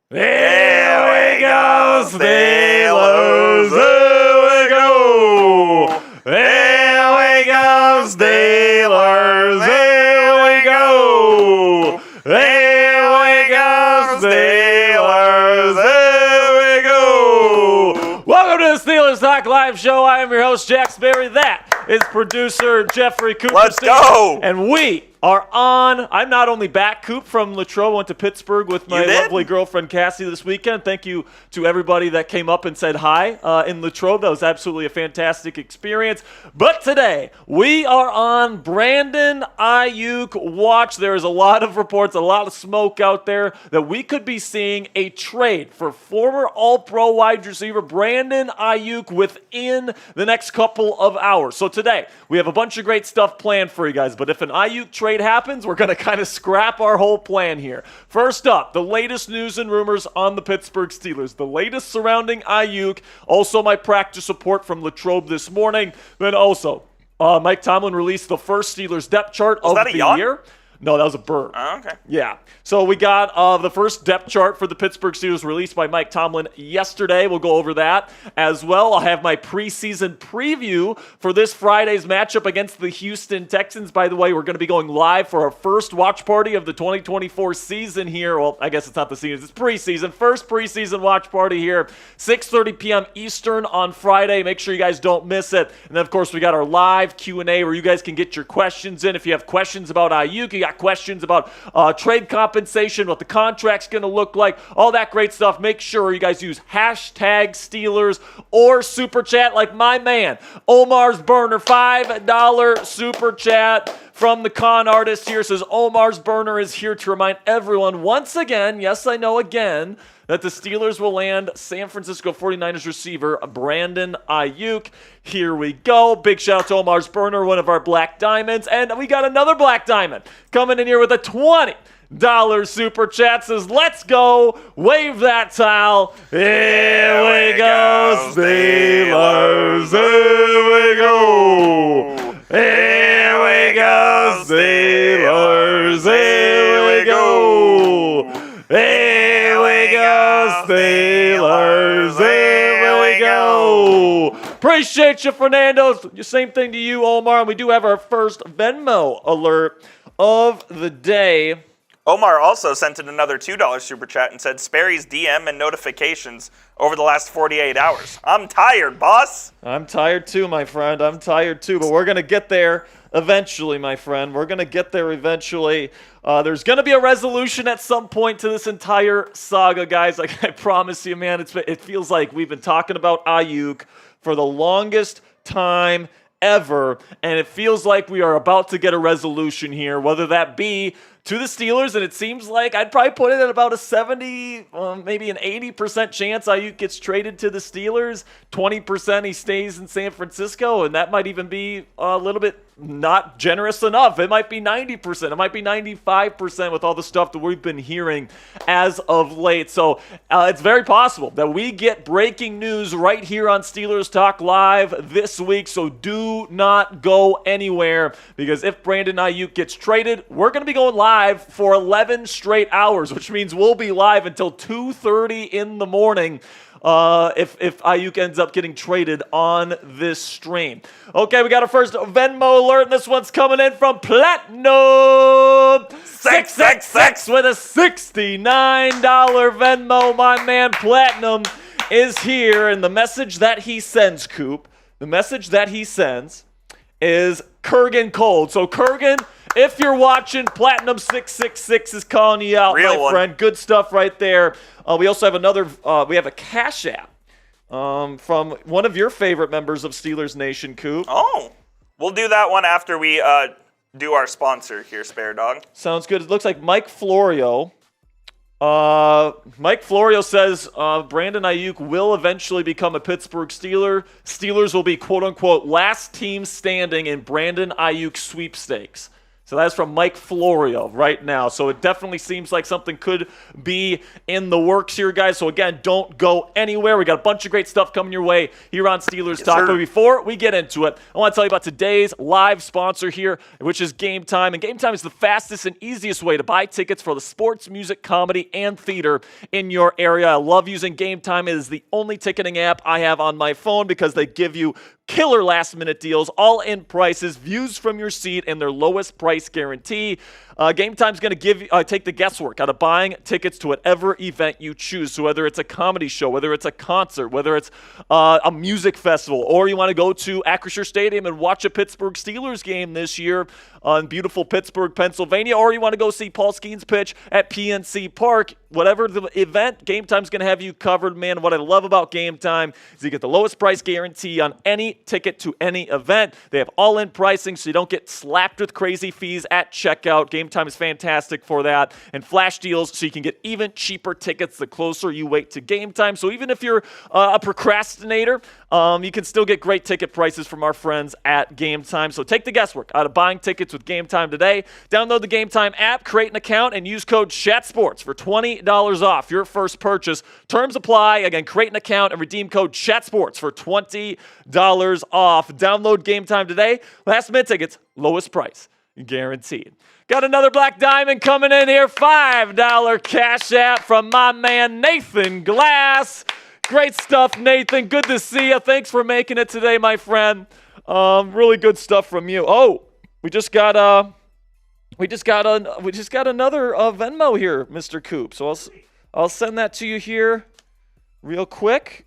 Here we go, Steelers! Here we go! Here we go, Steelers! Here we go! Here we go, Steelers! Here we go! Welcome to the Steelers Talk Live Show. I am your host, Jack Sperry. That is producer Jeffrey Cooperstein. Let's go! And we are on. I'm not only back, Coop, from Latrobe. Went to Pittsburgh with my lovely girlfriend Cassie this weekend. Thank you to everybody that came up and said hi in Latrobe. That was absolutely a fantastic experience. But today, we are on Brandon Aiyuk watch. There is a lot of reports, a lot of smoke out there that we could be seeing a trade for former All-Pro wide receiver Brandon Aiyuk within the next couple of hours. So today, we have a bunch of great stuff planned for you guys. But if an Aiyuk trade happens, we're going to kind of scrap our whole plan here. First up, the latest news and rumors on the Pittsburgh Steelers. The latest surrounding Aiyuk. Also, my practice report from Latrobe this morning. Then also, Mike Tomlin released the first Steelers depth chart of the year. No, that was a bird. Oh, okay. Yeah. So we got the first depth chart for the Pittsburgh Steelers released by Mike Tomlin yesterday. We'll go over that as well. I'll have my preseason preview for this Friday's matchup against the Houston Texans. By the way, we're going to be going live for our first watch party of the 2024 season here. Well, I guess it's not the season. It's preseason. First preseason watch party here. 6:30 p.m. Eastern on Friday. Make sure you guys don't miss it. And then, of course, we got our live Q&A where you guys can get your questions in. If you have questions about Aiyuk, you got questions about trade compensation, what the contract's going to look like, all that great stuff. Make sure you guys use hashtag Steelers or Super Chat like my man, Omar's Burner. $5 Super Chat from the con artist here. Says Omar's Burner is here to remind everyone once again, yes, I know again, that the Steelers will land San Francisco 49ers receiver Brandon Aiyuk. Here we go. Big shout out to Omar's Burner, one of our Black Diamonds. And we got another Black Diamond coming in here with a $20 Super Chat. Says, let's go. Wave that towel. Here we go, Steelers. Here we go. Here we go, Steelers. Here we go. Here we go, Steelers. Here we go. Appreciate you, Fernando. Same thing to you, Omar. And we do have our first Venmo alert of the day. Omar also sent in another $2 Super Chat and said, Sperry's DM and notifications over the last 48 hours. I'm tired, boss. I'm tired too, my friend. I'm tired too. But we're going to get there eventually, my friend. We're going to get there eventually. There's going to be a resolution at some point to this entire saga, guys. Like I promise you, man, it feels like we've been talking about Aiyuk for the longest time ever, and it feels like we are about to get a resolution here, whether that be to the Steelers, and it seems like I'd probably put it at about a 70, maybe an 80% chance Aiyuk gets traded to the Steelers, 20% he stays in San Francisco, and that might even be a little bit not generous enough. It might be 90%. It might be 95% with all the stuff that we've been hearing as of late. So it's very possible that we get breaking news right here on Steelers Talk Live this week. So do not go anywhere, because if Brandon Aiyuk gets traded, we're going to be going live for 11 straight hours, which means we'll be live until 2:30 in the morning. If Aiyuk ends up getting traded on this stream. Okay, we got our first Venmo alert, and this one's coming in from Platinum 666 with a $69 Venmo. My man Platinum is here, and the message that he sends, Coop, the message that he sends is Kurgan Cold. So Kurgan, if you're watching, Platinum 666 is calling you out, my friend. Good stuff right there. We also have we have a Cash App from one of your favorite members of Steelers Nation, Coop. Oh, we'll do that one after we do our sponsor here, Spare Dog. Sounds good. It looks like Mike Florio. Mike Florio says Brandon Aiyuk will eventually become a Pittsburgh Steeler. Steelers will be, quote-unquote, last team standing in Brandon Aiyuk sweepstakes. So that's from Mike Florio right now. So it definitely seems like something could be in the works here, guys. So again, don't go anywhere. We got a bunch of great stuff coming your way here on Steelers Talk. Sir. But before we get into it, I want to tell you about today's live sponsor here, which is Game Time. And Game Time is the fastest and easiest way to buy tickets for the sports, music, comedy, and theater in your area. I love using Game Time. It is the only ticketing app I have on my phone because they give you killer last-minute deals, all-in prices, views from your seat, and their lowest price guarantee. Game Time's going to take the guesswork out of buying tickets to whatever event you choose. So whether it's a comedy show, whether it's a concert, whether it's a music festival, or you want to go to Acrisure Stadium and watch a Pittsburgh Steelers game this year in beautiful Pittsburgh, Pennsylvania, or you want to go see Paul Skeens pitch at PNC Park, whatever the event, Game Time's going to have you covered, man. What I love about Game Time is you get the lowest price guarantee on any ticket to any event. They have all-in pricing, so you don't get slapped with crazy fees at checkout. Game Time is fantastic for that. And flash deals, so you can get even cheaper tickets the closer you wait to game time. So even if you're a procrastinator, you can still get great ticket prices from our friends at Game Time. So take the guesswork out of buying tickets with Game Time today. Download the Game Time app, create an account, and use code CHATSPORTS for $20 off your first purchase. Terms apply. Again, create an account and redeem code CHATSPORTS for $20 off. Download Game Time today. Last minute tickets, lowest price guaranteed. Got another Black Diamond coming in here. $5 cash app from my man Nathan Glass. Great stuff, Nathan. Good to see you. Thanks for making it today, my friend. Really good stuff from you. Oh, we just got another Venmo here, Mr. Coop. So I'll send that to you here real quick.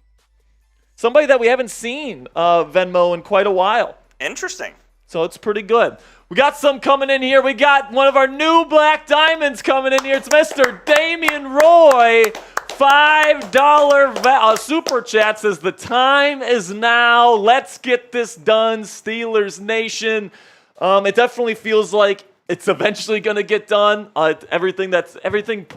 Somebody that we haven't seen Venmo in quite a while. Interesting. So it's pretty good. We got some coming in here. We got one of our new Black Diamonds coming in here. It's Mr. Damian Roy. $5 super chat says, the time is now. Let's get this done, Steelers Nation. It definitely feels like it's eventually going to get done. Everything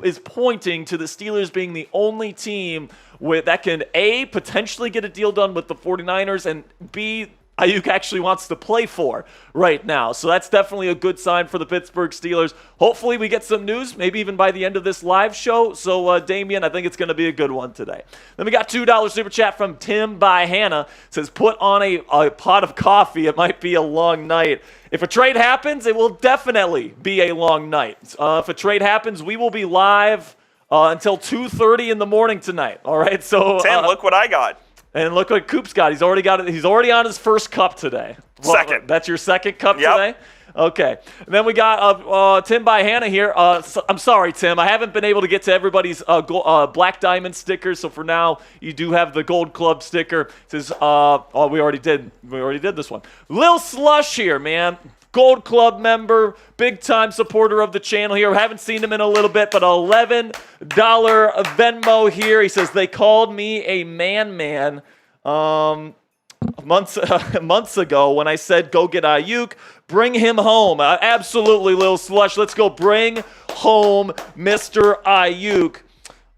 is pointing to the Steelers being the only team that can, A, potentially get a deal done with the 49ers, and B, Aiyuk actually wants to play for right now. So that's definitely a good sign for the Pittsburgh Steelers. Hopefully we get some news, maybe even by the end of this live show. So, Damian, I think it's going to be a good one today. Then we got $2 super chat from Tim by Hannah. It says, put on a pot of coffee. It might be a long night. If a trade happens, it will definitely be a long night. If a trade happens, we will be live until 2:30 in the morning tonight. All right. So Tim, look what I got. And look what Coop's got. He's already on his first cup today. Second. That's your second cup Yep. today? Okay. And then we got Tim by Hannah here. I'm sorry, Tim. I haven't been able to get to everybody's Black Diamond stickers. So for now, you do have the Gold Club sticker. It says, we already did this one. Lil Slush here, man. Gold Club member, big-time supporter of the channel here. Haven't seen him in a little bit, but $11 Venmo here. He says, they called me a man months ago when I said, go get Aiyuk, bring him home. Absolutely, Lil Slush. Let's go bring home Mr. Aiyuk.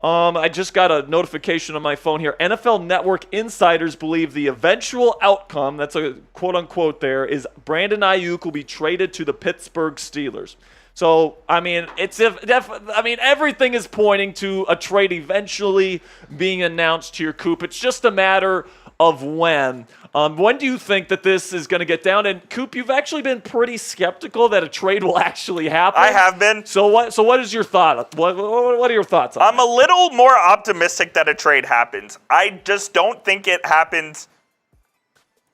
I just got a notification on my phone here. NFL Network insiders believe the eventual outcome, that's a quote-unquote there, is Brandon Aiyuk will be traded to the Pittsburgh Steelers. So, I mean, everything is pointing to a trade eventually being announced here, Coop. It's just a matter of when. When do you think that this is going to get down? And Coop, you've actually been pretty skeptical that a trade will actually happen. I have been. So what is your thought? What are your thoughts on I'm that? a little more optimistic that a trade happens. I just don't think it happens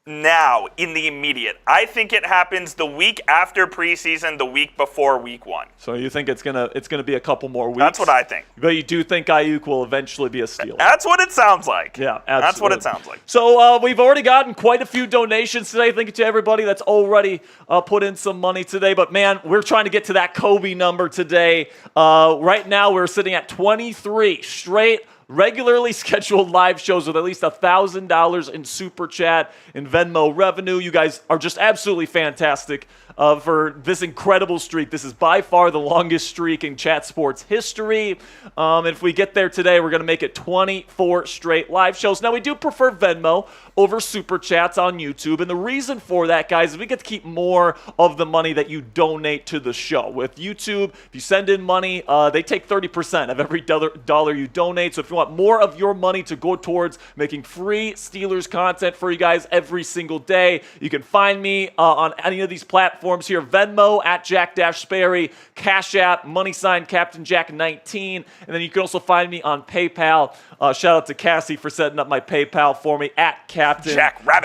now in the immediate. I think it happens the week after preseason, the week before week 1. So you think it's gonna be a couple more weeks? That's what I think. But you do think Aiyuk will eventually be a Steeler? That's what it sounds like. Yeah, absolutely. That's what it sounds like. So we've already gotten quite a few donations today. Thank you to everybody that's already put in some money today. But, man, we're trying to get to that Kobe number today. Right now we're sitting at 23 straight regularly scheduled live shows with at least $1,000 in Super Chat and Venmo revenue. You guys are just absolutely fantastic for this incredible streak. This is by far the longest streak in Chat Sports history. If we get there today, we're going to make it 24 straight live shows. Now, we do prefer Venmo over Super Chats on YouTube, and the reason for that, guys, is we get to keep more of the money that you donate to the show. With YouTube, if you send in money, they take 30% of every dollar you donate. So if you want more of your money to go towards making free Steelers content for you guys every single day, you can find me on any of these platforms here. Venmo at Jack-Sperry, Cash App, money sign Captain Jack 19, and then you can also find me on PayPal. Shout out to Cassie for setting up my PayPal for me at Captain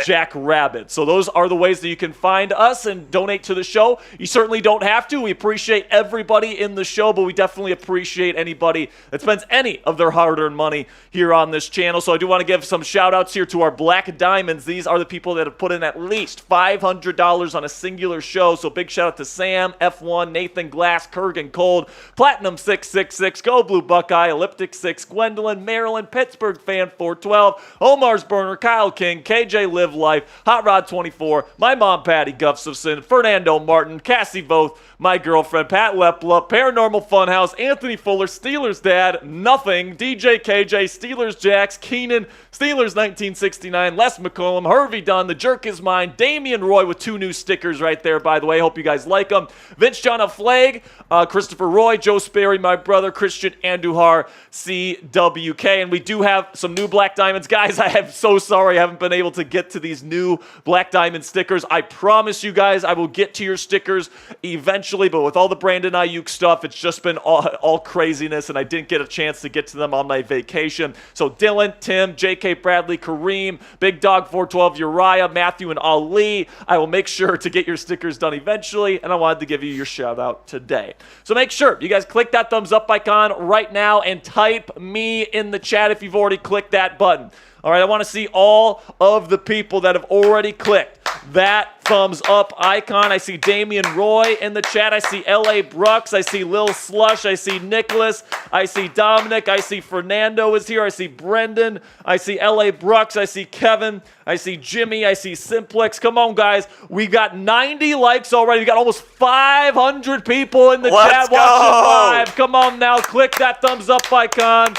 Jack Rabbit. So those are the ways that you can find us and donate to the show. You certainly don't have to. We appreciate everybody in the show, but we definitely appreciate anybody that spends any of their hard-earned money here on this channel. So I do want to give some shout-outs here to our Black Diamonds. These are the people that have put in at least $500 on a singular show. So big shout-out to Sam, F1, Nathan Glass, Kurgan Cold, Platinum 666, Go Blue Buckeye, Elliptic 6, Gwendolyn, Maryland, Pittsburgh Fan 412, Omar's Burner, Kyle King, KJ Live Life, Hot Rod 24, my mom Patty Gustafson, Fernando Martin, Cassie Voth, my girlfriend Pat Lepla, Paranormal Funhouse, Anthony Fuller, Steelers Dad, Nothing, DJ KJ, Steelers Jax, Keenan, Steelers 1969, Les McCollum, Hervey Dunn, The Jerk Is Mine, Damian Roy with 2 new stickers right there, by the way. Hope you guys like them. Vince John of Flag, Christopher Roy, Joe Sperry, my brother, Christian Andujar, CWK. And we do have some new Black Diamonds. Guys, I am so sorry I haven't been able to get to these new Black Diamond stickers. I promise you guys I will get to your stickers eventually, but with all the Brandon Aiyuk stuff, it's just been all craziness, and I didn't get a chance to get to them on my vacation. So Dylan, Tim, JK Bradley, Kareem, Big Dog 412, Uriah, Matthew, and Ali, I will make sure to get your stickers done eventually, and I wanted to give you your shout out today. So make sure you guys click that thumbs up icon right now and type me in the chat if you've already clicked that button. All right, I want to see all of the people that have already clicked that thumbs up icon. I see Damian Roy in the chat. I see L.A. Brooks. I see Lil Slush. I see Nicholas. I see Dominic. I see Fernando is here. I see Brendan. I see L.A. Brooks. I see Kevin. I see Jimmy. I see Simplex. Come on, guys. We got 90 likes already. We got almost 500 people in the chat watching live. Come on now. Click that thumbs up icon.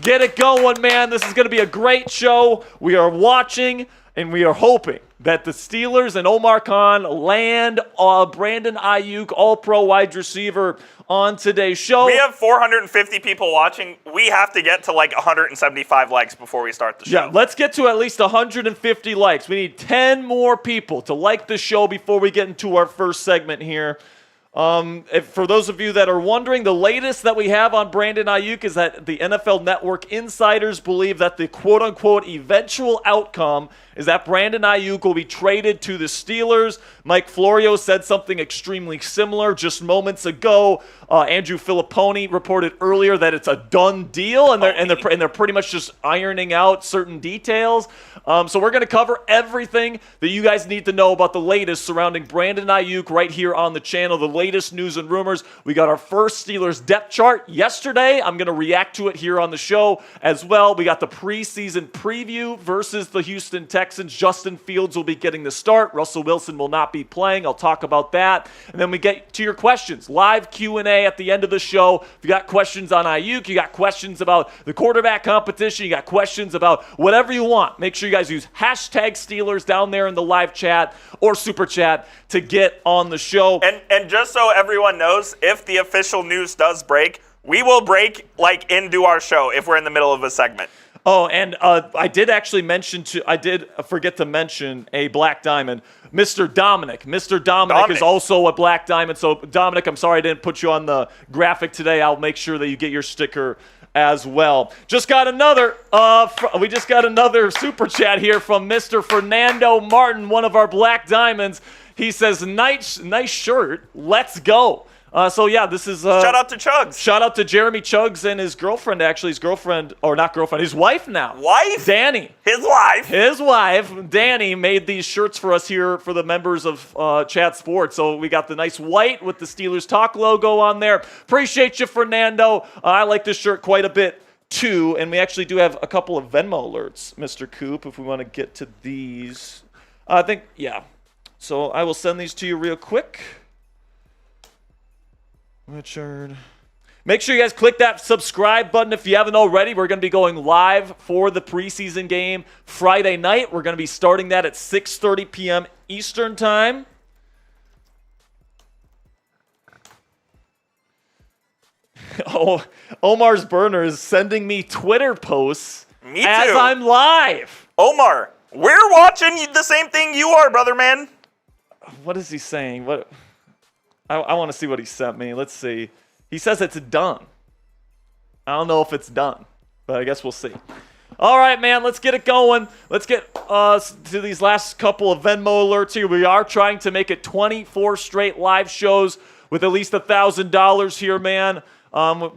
Get it going, man. This is going to be a great show. We are watching, and we are hoping that the Steelers and Omar Khan land Brandon Aiyuk, all-pro wide receiver, on today's show. We have 450 people watching. We have to get to like 175 likes before we start the show. Yeah, let's get to at least 150 likes. We need 10 more people to like the show before we get into our first segment here. For those of you that are wondering, the latest that we have on Brandon Aiyuk is that the NFL Network insiders believe that the quote-unquote eventual outcome is that Brandon Aiyuk will be traded to the Steelers. Mike Florio said something extremely similar just moments ago. Andrew Filipponi reported earlier that it's a done deal, and they're pretty much just ironing out certain details. So we're going to cover everything that you guys need to know about the latest surrounding Brandon Aiyuk right here on the channel. The latest news and rumors. We got our first Steelers depth chart yesterday. I'm going to react to it here on the show as well. We got the preseason preview versus the Houston Texans. Justin Fields will be getting the start. Russell Wilson will not be playing. I'll talk about that. And then we get to your questions. Live Q&A at the end of the show. If you got questions on Aiyuk, you got questions about the quarterback competition, you got questions about whatever you want, make sure you guys use hashtag Steelers down there in the live chat or super chat to get on the show. And just so everyone knows, if the official news does break, we will break like into our show if we're in the middle of a segment. Oh, and I did forget to mention a Black Diamond, Mr. Dominic. Mr. Dominic is also a Black Diamond. So, Dominic, I'm sorry I didn't put you on the graphic today. I'll make sure that you get your sticker as well. We just got another super chat here from Mr. Fernando Martin, one of our Black Diamonds. He says, nice shirt. Let's go. This is... shout out to Chugs. Shout out to Jeremy Chugs and his girlfriend, actually. His wife now. Wife? Danny. His wife. His wife, Danny, made these shirts for us here for the members of Chat Sports. So we got the nice white with the Steelers Talk logo on there. Appreciate you, Fernando. I like this shirt quite a bit, too. And we actually do have a couple of Venmo alerts, Mr. Coop, if we want to get to these. So I will send these to you real quick. Richard. Make sure you guys click that subscribe button if you haven't already. We're going to be going live for the preseason game Friday night. We're going to be starting that at 6:30 p.m. Eastern time. Oh, Omar's Burner is sending me Twitter posts Me too. as I'm live. Omar, we're watching the same thing you are, brother man. What is he saying? What? I want to see what he sent me. Let's see. He says it's done. I don't know if it's done, but I guess we'll see. All right, man, let's get it going. Let's get to these last couple of Venmo alerts here. We are trying to make it 24 straight live shows with at least $1,000 here, man.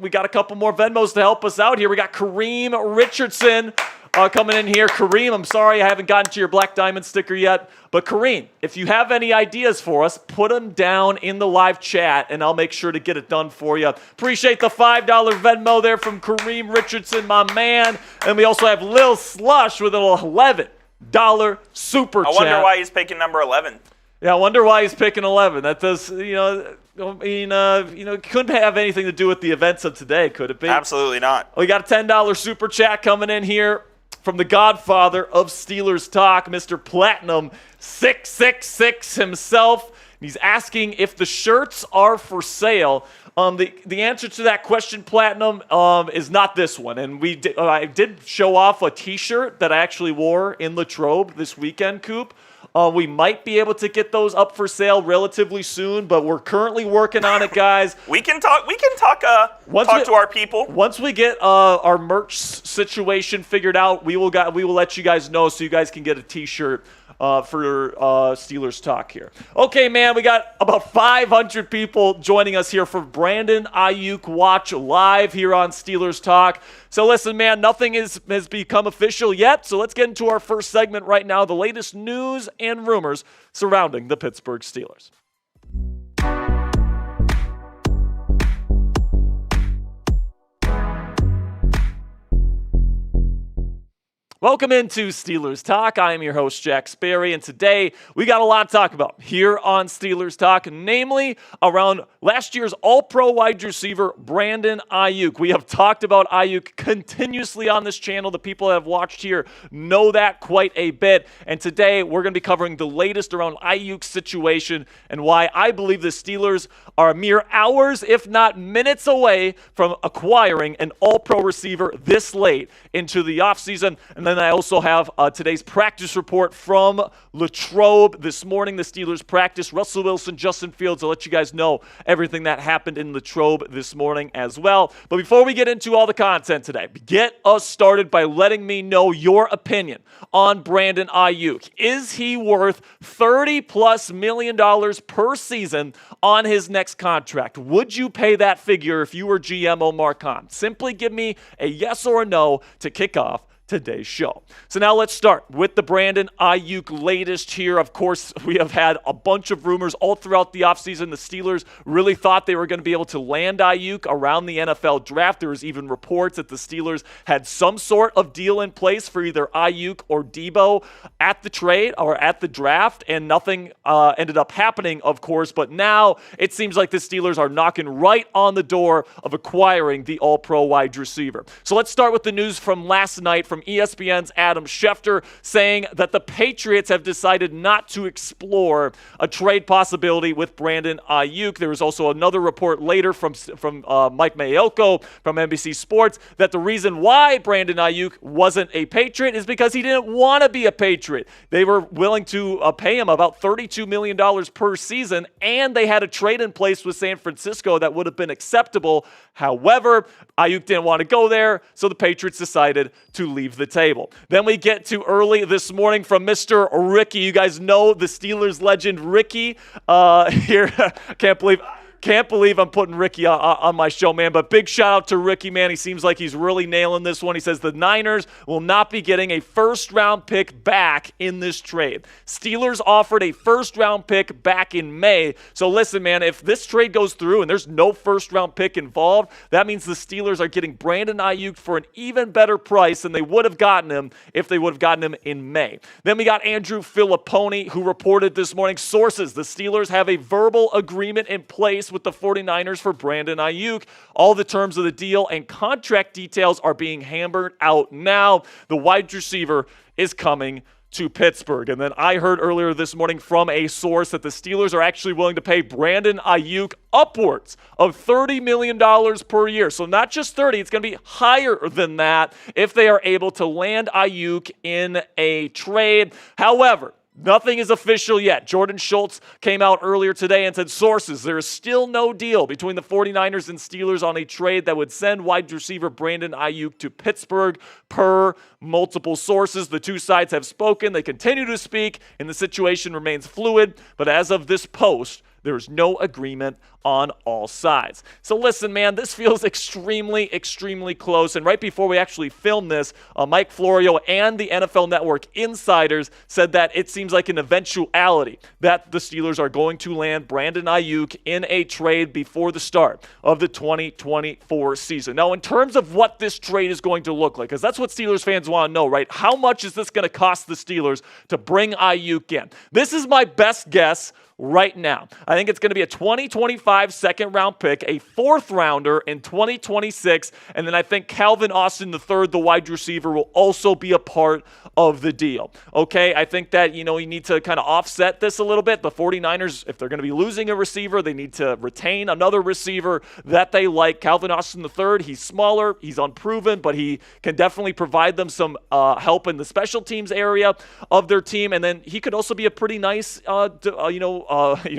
We got a couple more Venmos to help us out here. We got Kareem Richardson coming in here. Kareem, I'm sorry I haven't gotten to your Black Diamond sticker yet. But Kareem, if you have any ideas for us, put them down in the live chat, and I'll make sure to get it done for you. Appreciate the $5 Venmo there from Kareem Richardson, my man. And we also have Lil Slush with an $11 super chat. I wonder why he's picking number 11. Yeah, I wonder why he's picking 11. That does, couldn't have anything to do with the events of today, could it be? Absolutely not. We got a $10 super chat coming in here from the godfather of Steelers Talk, Mr. Platinum 666 himself. He's asking if the shirts are for sale. The answer to that question, Platinum, is not this one. And I did show off a T-shirt that I actually wore in Latrobe this weekend, Coop. We might be able to get those up for sale relatively soon, but we're currently working on it, guys. We can talk to our people. Once we get our merch situation figured out, we will let you guys know so you guys can get a T-shirt for Steelers Talk here. Okay, man, we got about 500 people joining us here for Brandon Aiyuk Watch Live here on Steelers Talk. So listen, man, nothing has become official yet, so let's get into our first segment right now, the latest news and rumors surrounding the Pittsburgh Steelers. Welcome into Steelers Talk. I am your host, Jack Sperry, and today we got a lot to talk about here on Steelers Talk, namely around last year's All-Pro wide receiver, Brandon Aiyuk. We have talked about Aiyuk continuously on this channel. The people that have watched here know that quite a bit, and today we're going to be covering the latest around Aiyuk's situation and why I believe the Steelers are mere hours, if not minutes away from acquiring an All-Pro receiver this late into the offseason. And then I also have today's practice report from Latrobe this morning. The Steelers practice. Russell Wilson, Justin Fields. I'll let you guys know everything that happened in Latrobe this morning as well. But before we get into all the content today, get us started by letting me know your opinion on Brandon Aiyuk. Is he worth $30+ million per season on his next contract? Would you pay that figure if you were GM Omar Khan? Simply give me a yes or a no to kick off today's show. So now let's start with the Brandon Aiyuk latest here. Of course, we have had a bunch of rumors all throughout the offseason. The Steelers really thought they were going to be able to land Aiyuk around the NFL draft. There was even reports that the Steelers had some sort of deal in place for either Aiyuk or Debo at the trade or at the draft, and nothing ended up happening, of course. But now it seems like the Steelers are knocking right on the door of acquiring the All-Pro wide receiver. So let's start with the news from last night from ESPN's Adam Schefter saying that the Patriots have decided not to explore a trade possibility with Brandon Aiyuk. There was also another report later from Mike Tomlin from NBC Sports that the reason why Brandon Aiyuk wasn't a Patriot is because he didn't want to be a Patriot. They were willing to pay him about $32 million per season, and they had a trade in place with San Francisco that would have been acceptable. However, Aiyuk didn't want to go there, so the Patriots decided to leave the table. Then we get to early this morning from Mr. Ricky. You guys know the Steelers legend Ricky here. Can't believe I'm putting Ricky on my show, man. But big shout out to Ricky, man. He seems like he's really nailing this one. He says the Niners will not be getting a first-round pick back in this trade. Steelers offered a first-round pick back in May. So listen, man, if this trade goes through and there's no first-round pick involved, that means the Steelers are getting Brandon Aiyuk for an even better price than they would have gotten him if they would have gotten him in May. Then we got Andrew Filipponi, who reported this morning, sources, the Steelers have a verbal agreement in place with the 49ers for Brandon Aiyuk. All the terms of the deal and contract details are being hammered out now. The wide receiver is coming to Pittsburgh. And then I heard earlier this morning from a source that the Steelers are actually willing to pay Brandon Aiyuk upwards of $30 million per year. So not just 30, it's going to be higher than that if they are able to land Aiyuk in a trade. However, nothing is official yet. Jordan Schultz came out earlier today and said, sources, there is still no deal between the 49ers and Steelers on a trade that would send wide receiver Brandon Aiyuk to Pittsburgh per multiple sources. The two sides have spoken. They continue to speak, and the situation remains fluid. But as of this post, there is no agreement on all sides. So listen, man, this feels extremely, extremely close. And right before we actually filmed this, Mike Florio and the NFL Network insiders said that it seems like an eventuality that the Steelers are going to land Brandon Aiyuk in a trade before the start of the 2024 season. Now, in terms of what this trade is going to look like, because that's what Steelers fans want to know, right? How much is this going to cost the Steelers to bring Aiyuk in? This is my best guess right now. I think it's going to be a 2025 second-round pick, a fourth-rounder in 2026, and then I think Calvin Austin III, the wide receiver, will also be a part of the deal. Okay, I think that, you need to kind of offset this a little bit. The 49ers, if they're going to be losing a receiver, they need to retain another receiver that they like. Calvin Austin III, he's smaller, he's unproven, but he can definitely provide them some help in the special teams area of their team, and then he could also be a pretty nice,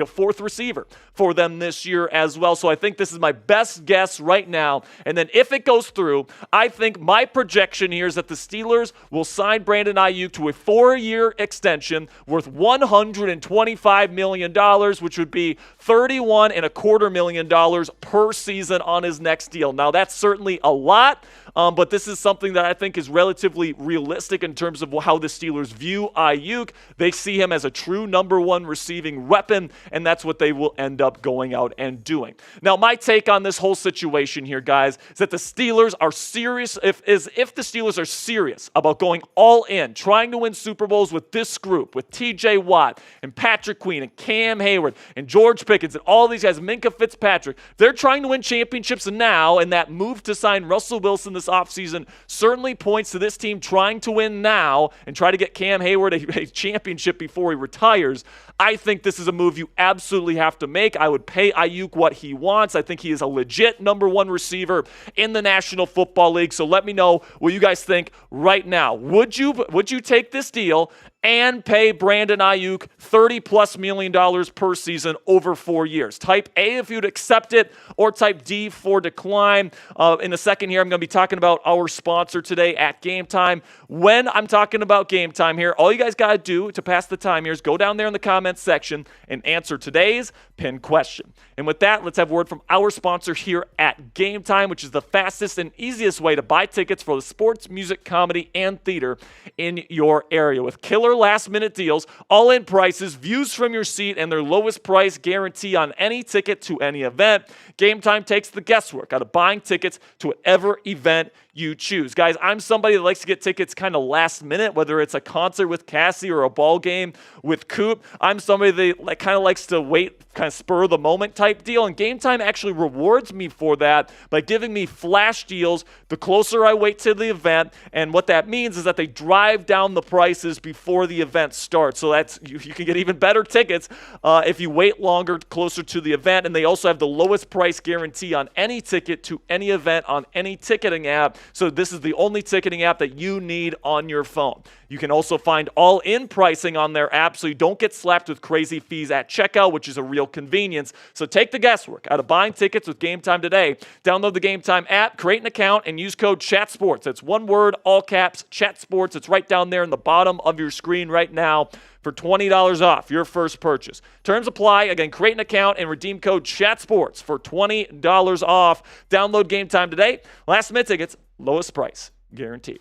fourth receiver for them this year as well. So I think this is my best guess right now. And then if it goes through, I think my projection here is that the Steelers will sign Brandon Aiyuk to a 4-year extension worth $125 million, which would be $31.25 million per season on his next deal. Now, that's certainly a lot, but this is something that I think is relatively realistic in terms of how the Steelers view Aiyuk. They see him as a true number one receiving weapon, and that's what they will end up going out and doing. Now, my take on this whole situation here, guys, is that the Steelers are serious. If the Steelers are serious about going all in, trying to win Super Bowls with this group, with T.J. Watt and Patrick Queen and Cam Hayward and George Pickens and all these guys, Minka Fitzpatrick, they're trying to win championships now, and that move to sign Russell Wilson this offseason certainly points to this team trying to win now and try to get Cam Hayward a championship before he retires. I think this is a move you absolutely have to make. I would pay Aiyuk what he wants. I think he is a legit number one receiver in the National Football League. So let me know what you guys think right now. Would you take this deal and pay Brandon Aiyuk $30+ million per season over 4 years? Type A if you'd accept it, or type D for decline. In a second here, I'm going to be talking about our sponsor today at Game Time. When I'm talking about Game Time here, all you guys got to do to pass the time here is go down there in the comments section and answer today's pinned question. And with that, let's have a word from our sponsor here at Game Time, which is the fastest and easiest way to buy tickets for the sports, music, comedy, and theater in your area. With killer last-minute deals, all-in prices, views from your seat, and their lowest price guarantee on any ticket to any event, Game Time takes the guesswork out of buying tickets to whatever event you choose. Guys, I'm somebody that likes to get tickets kind of last minute, whether it's a concert with Cassie or a ball game with Coop. I'm somebody that kind of likes to wait, kind of spur the moment type deal, and Game Time actually rewards me for that by giving me flash deals the closer I wait to the event. And what that means is that they drive down the prices before the event starts. So that's you can get even better tickets if you wait longer, closer to the event. And they also have the lowest price guarantee on any ticket to any event on any ticketing app. So this is the only ticketing app that you need on your phone. You can also find all-in pricing on their app so you don't get slapped with crazy fees at checkout, which is a real convenience. So take the guesswork out of buying tickets with Game Time today. Download the Game Time app, create an account, and use code CHATSPORTS. That's one word, all caps, CHATSPORTS. It's right down there in the bottom of your screen right now for $20 off your first purchase. Terms apply. Again, create an account and redeem code CHATSPORTS for $20 off. Download Game Time today. Last minute tickets, lowest price guaranteed.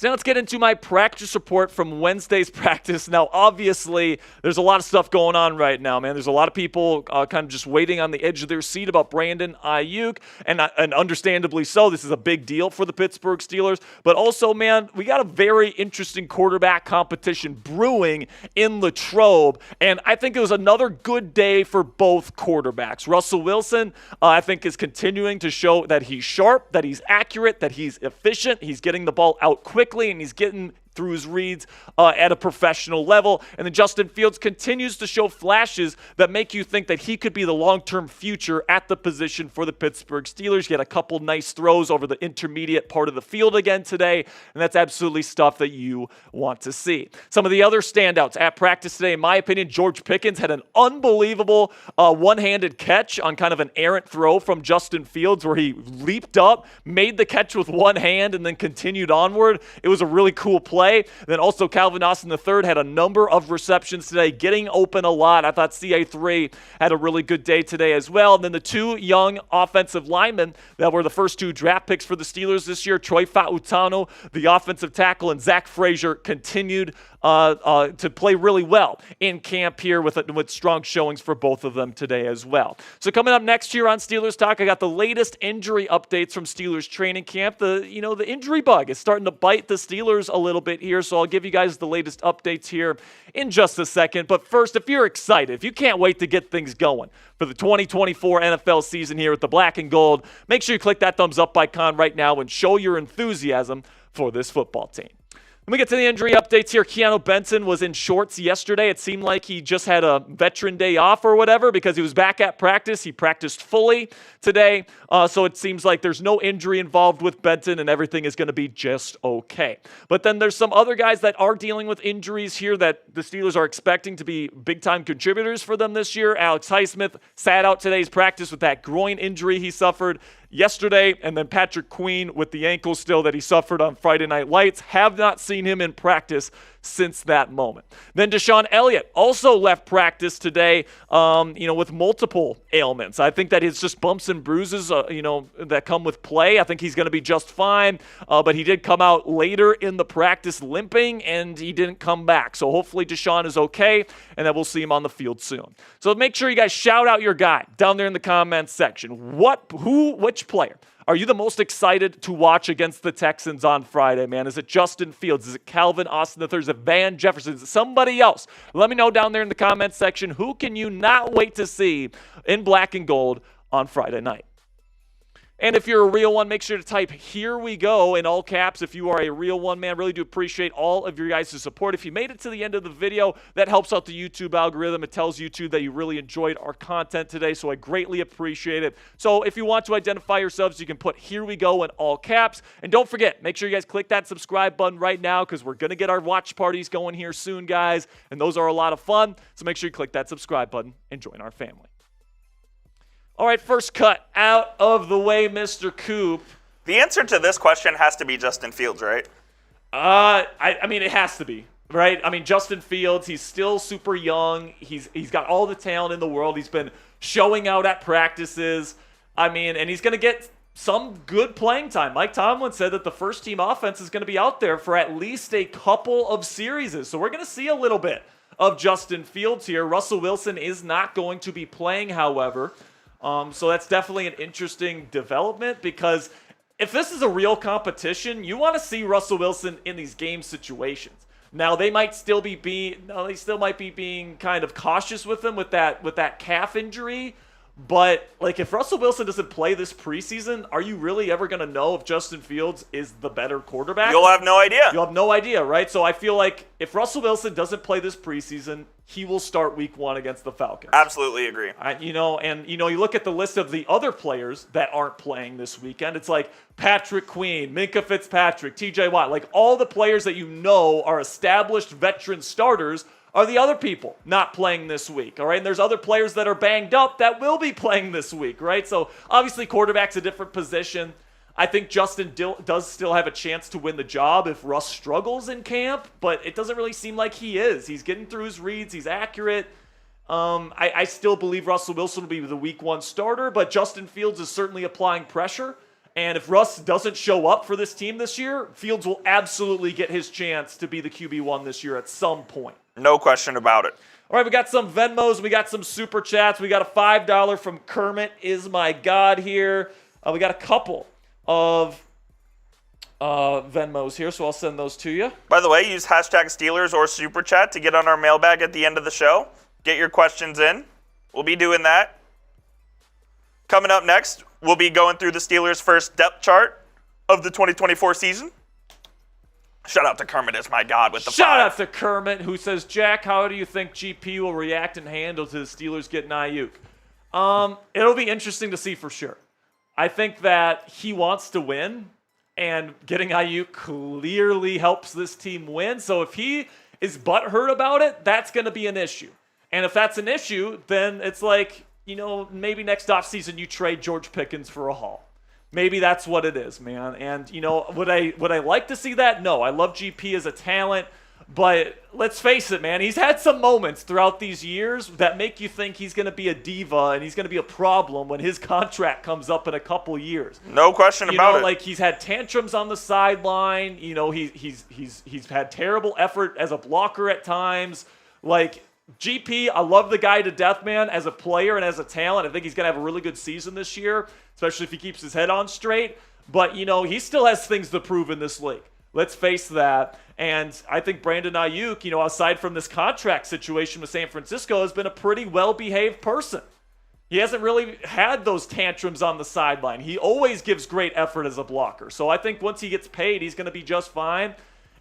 So now let's get into my practice report from Wednesday's practice. Now, obviously, there's a lot of stuff going on right now, man. There's a lot of people kind of just waiting on the edge of their seat about Brandon Aiyuk, and understandably so. This is a big deal for the Pittsburgh Steelers. But also, man, we got a very interesting quarterback competition brewing in Latrobe, and I think it was another good day for both quarterbacks. Russell Wilson, I think, is continuing to show that he's sharp, that he's accurate, that he's efficient, he's getting the ball out quickly, and he's getting through his reads at a professional level. And then Justin Fields continues to show flashes that make you think that he could be the long-term future at the position for the Pittsburgh Steelers. He had a couple nice throws over the intermediate part of the field again today, and that's absolutely stuff that you want to see. Some of the other standouts at practice today, in my opinion, George Pickens had an unbelievable one-handed catch on kind of an errant throw from Justin Fields where he leaped up, made the catch with one hand, and then continued onward. It was a really cool play. Then also Calvin Austin III had a number of receptions today, getting open a lot. I thought CA3 had a really good day today as well. And then the two young offensive linemen that were the first two draft picks for the Steelers this year, Troy Fautanu, the offensive tackle, and Zach Frazier continued to play really well in camp here with strong showings for both of them today as well. So coming up next here on Steelers Talk, I got the latest injury updates from Steelers training camp. The injury bug is starting to bite the Steelers a little bit here, so I'll give you guys the latest updates here in just a second. But first, if you're excited, if you can't wait to get things going for the 2024 NFL season here with the black and gold, make sure you click that thumbs up icon right now and show your enthusiasm for this football team. Let me get to the injury updates here. Keanu Benson was in shorts yesterday. It seemed like he just had a veteran day off or whatever because he was back at practice. He practiced fully today, so it seems like there's no injury involved with Benson and everything is going to be just okay. But then there's some other guys that are dealing with injuries here that the Steelers are expecting to be big-time contributors for them this year. Alex Highsmith sat out today's practice with that groin injury he suffered yesterday, and then Patrick Queen with the ankle still that he suffered on Friday Night Lights. Have not seen him in practice since that moment. Then Deshaun Elliott also left practice today, with multiple ailments. I think that it's just bumps and bruises, that come with play. I think he's going to be just fine, but he did come out later in the practice limping, and he didn't come back. So hopefully Deshaun is okay, and that we'll see him on the field soon. So make sure you guys shout out your guy down there in the comments section. Which player are you the most excited to watch against the Texans on Friday, man? Is it Justin Fields? Is it Calvin Austin III? Is it Van Jefferson? Is it somebody else? Let me know down there in the comments section. Who can you not wait to see in black and gold on Friday night? And if you're a real one, make sure to type "Here we go" in all caps if you are a real one, man. Really do appreciate all of your guys' support. If you made it to the end of the video, that helps out the YouTube algorithm. It tells YouTube that you really enjoyed our content today, so I greatly appreciate it. So if you want to identify yourselves, you can put "Here we go" in all caps. And don't forget, make sure you guys click that subscribe button right now because we're going to get our watch parties going here soon, guys. And those are a lot of fun. So make sure you click that subscribe button and join our family. All right, first cut out of the way, Mr. Coop. The answer to this question has to be Justin Fields, right? I mean, it has to be, right? I mean, Justin Fields, he's still super young. He's got all the talent in the world. He's been showing out at practices. I mean, and he's going to get some good playing time. Mike Tomlin said that the first team offense is going to be out there for at least a couple of series. So we're going to see a little bit of Justin Fields here. Russell Wilson is not going to be playing, however. So that's definitely an interesting development because if this is a real competition, you want to see Russell Wilson in these game situations. Now they might still be being kind of cautious with him with that calf injury. But like if Russell Wilson doesn't play this preseason, are you really ever going to know if Justin Fields is the better quarterback? You'll have no idea. You'll have no idea, right? So I feel like if Russell Wilson doesn't play this preseason, he will start week 1 against the Falcons. Absolutely agree. You look at the list of the other players that aren't playing this weekend. It's like Patrick Queen, Minkah Fitzpatrick, TJ Watt, like all the players that you know are established veteran starters are the other people not playing this week, all right? And there's other players that are banged up that will be playing this week, right? So obviously quarterback's a different position. I think Justin does still have a chance to win the job if Russ struggles in camp, but it doesn't really seem like he is. He's getting through his reads. He's accurate. I still believe Russell Wilson will be the week 1 starter, but Justin Fields is certainly applying pressure And if Russ doesn't show up for this team this year, Fields will absolutely get his chance to be the QB1 this year at some point. No question about it. All right, we got some Venmos. We got some Super Chats. We got a $5 from Kermit is my God here. We got a couple of Venmos here, so I'll send those to you. By the way, use hashtag Steelers or Super Chat to get on our mailbag at the end of the show. Get your questions in. We'll be doing that. Coming up next, we'll be going through the Steelers' first depth chart of the 2024 season. Shout out to Kermit is my God with the Shout 5. out to Kermit, who says, Jack, how do you think GP will react and handle to the Steelers getting Aiyuk? It'll be interesting to see for sure. I think that he wants to win, and getting Aiyuk clearly helps this team win. So if he is butthurt about it, that's going to be an issue. And if that's an issue, then it's like, maybe next offseason you trade George Pickens for a haul. Maybe that's what it is, man. And, would I like to see that? No, I love GP as a talent. But let's face it, man, he's had some moments throughout these years that make you think he's going to be a diva and he's going to be a problem when his contract comes up in a couple years. No question about it. Like he's had tantrums on the sideline. He's had terrible effort as a blocker at times. Like GP, I love the guy to death, man, as a player and as a talent. I think he's going to have a really good season this year, especially if he keeps his head on straight. But, he still has things to prove in this league. Let's face that. And I think Brandon Aiyuk, aside from this contract situation with San Francisco, has been a pretty well-behaved person. He hasn't really had those tantrums on the sideline. He always gives great effort as a blocker. So I think once he gets paid, he's going to be just fine.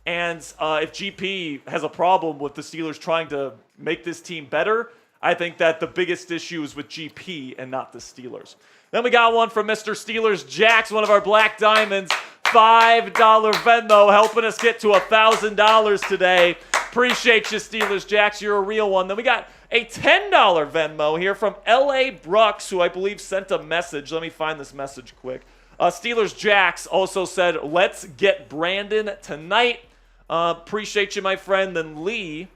And if GP has a problem with the Steelers trying to make this team better, I think that the biggest issue is with GP and not the Steelers. Then we got one from Mr. Steelers Jax, one of our Black Diamonds. $5 Venmo helping us get to $1,000 today. Appreciate you, Steelers Jax. You're a real one. Then we got a $10 Venmo here from L.A. Brooks, who I believe sent a message. Let me find this message quick. Steelers Jax also said, let's get Brandon tonight. Appreciate you, my friend. Then Lee,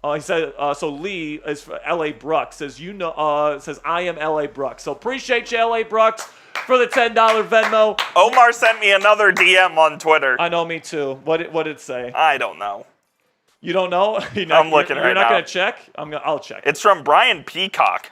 he said, so Lee is L.A. Brooks, says, says I am L.A. Brooks. So appreciate you, L.A. Brooks, for the $10 Venmo. Omar sent me another DM on Twitter. I know, me too. What did it say? I don't know. You don't know? I'm looking right now. You're not going to check? I'll check. It's from Brian Peacock.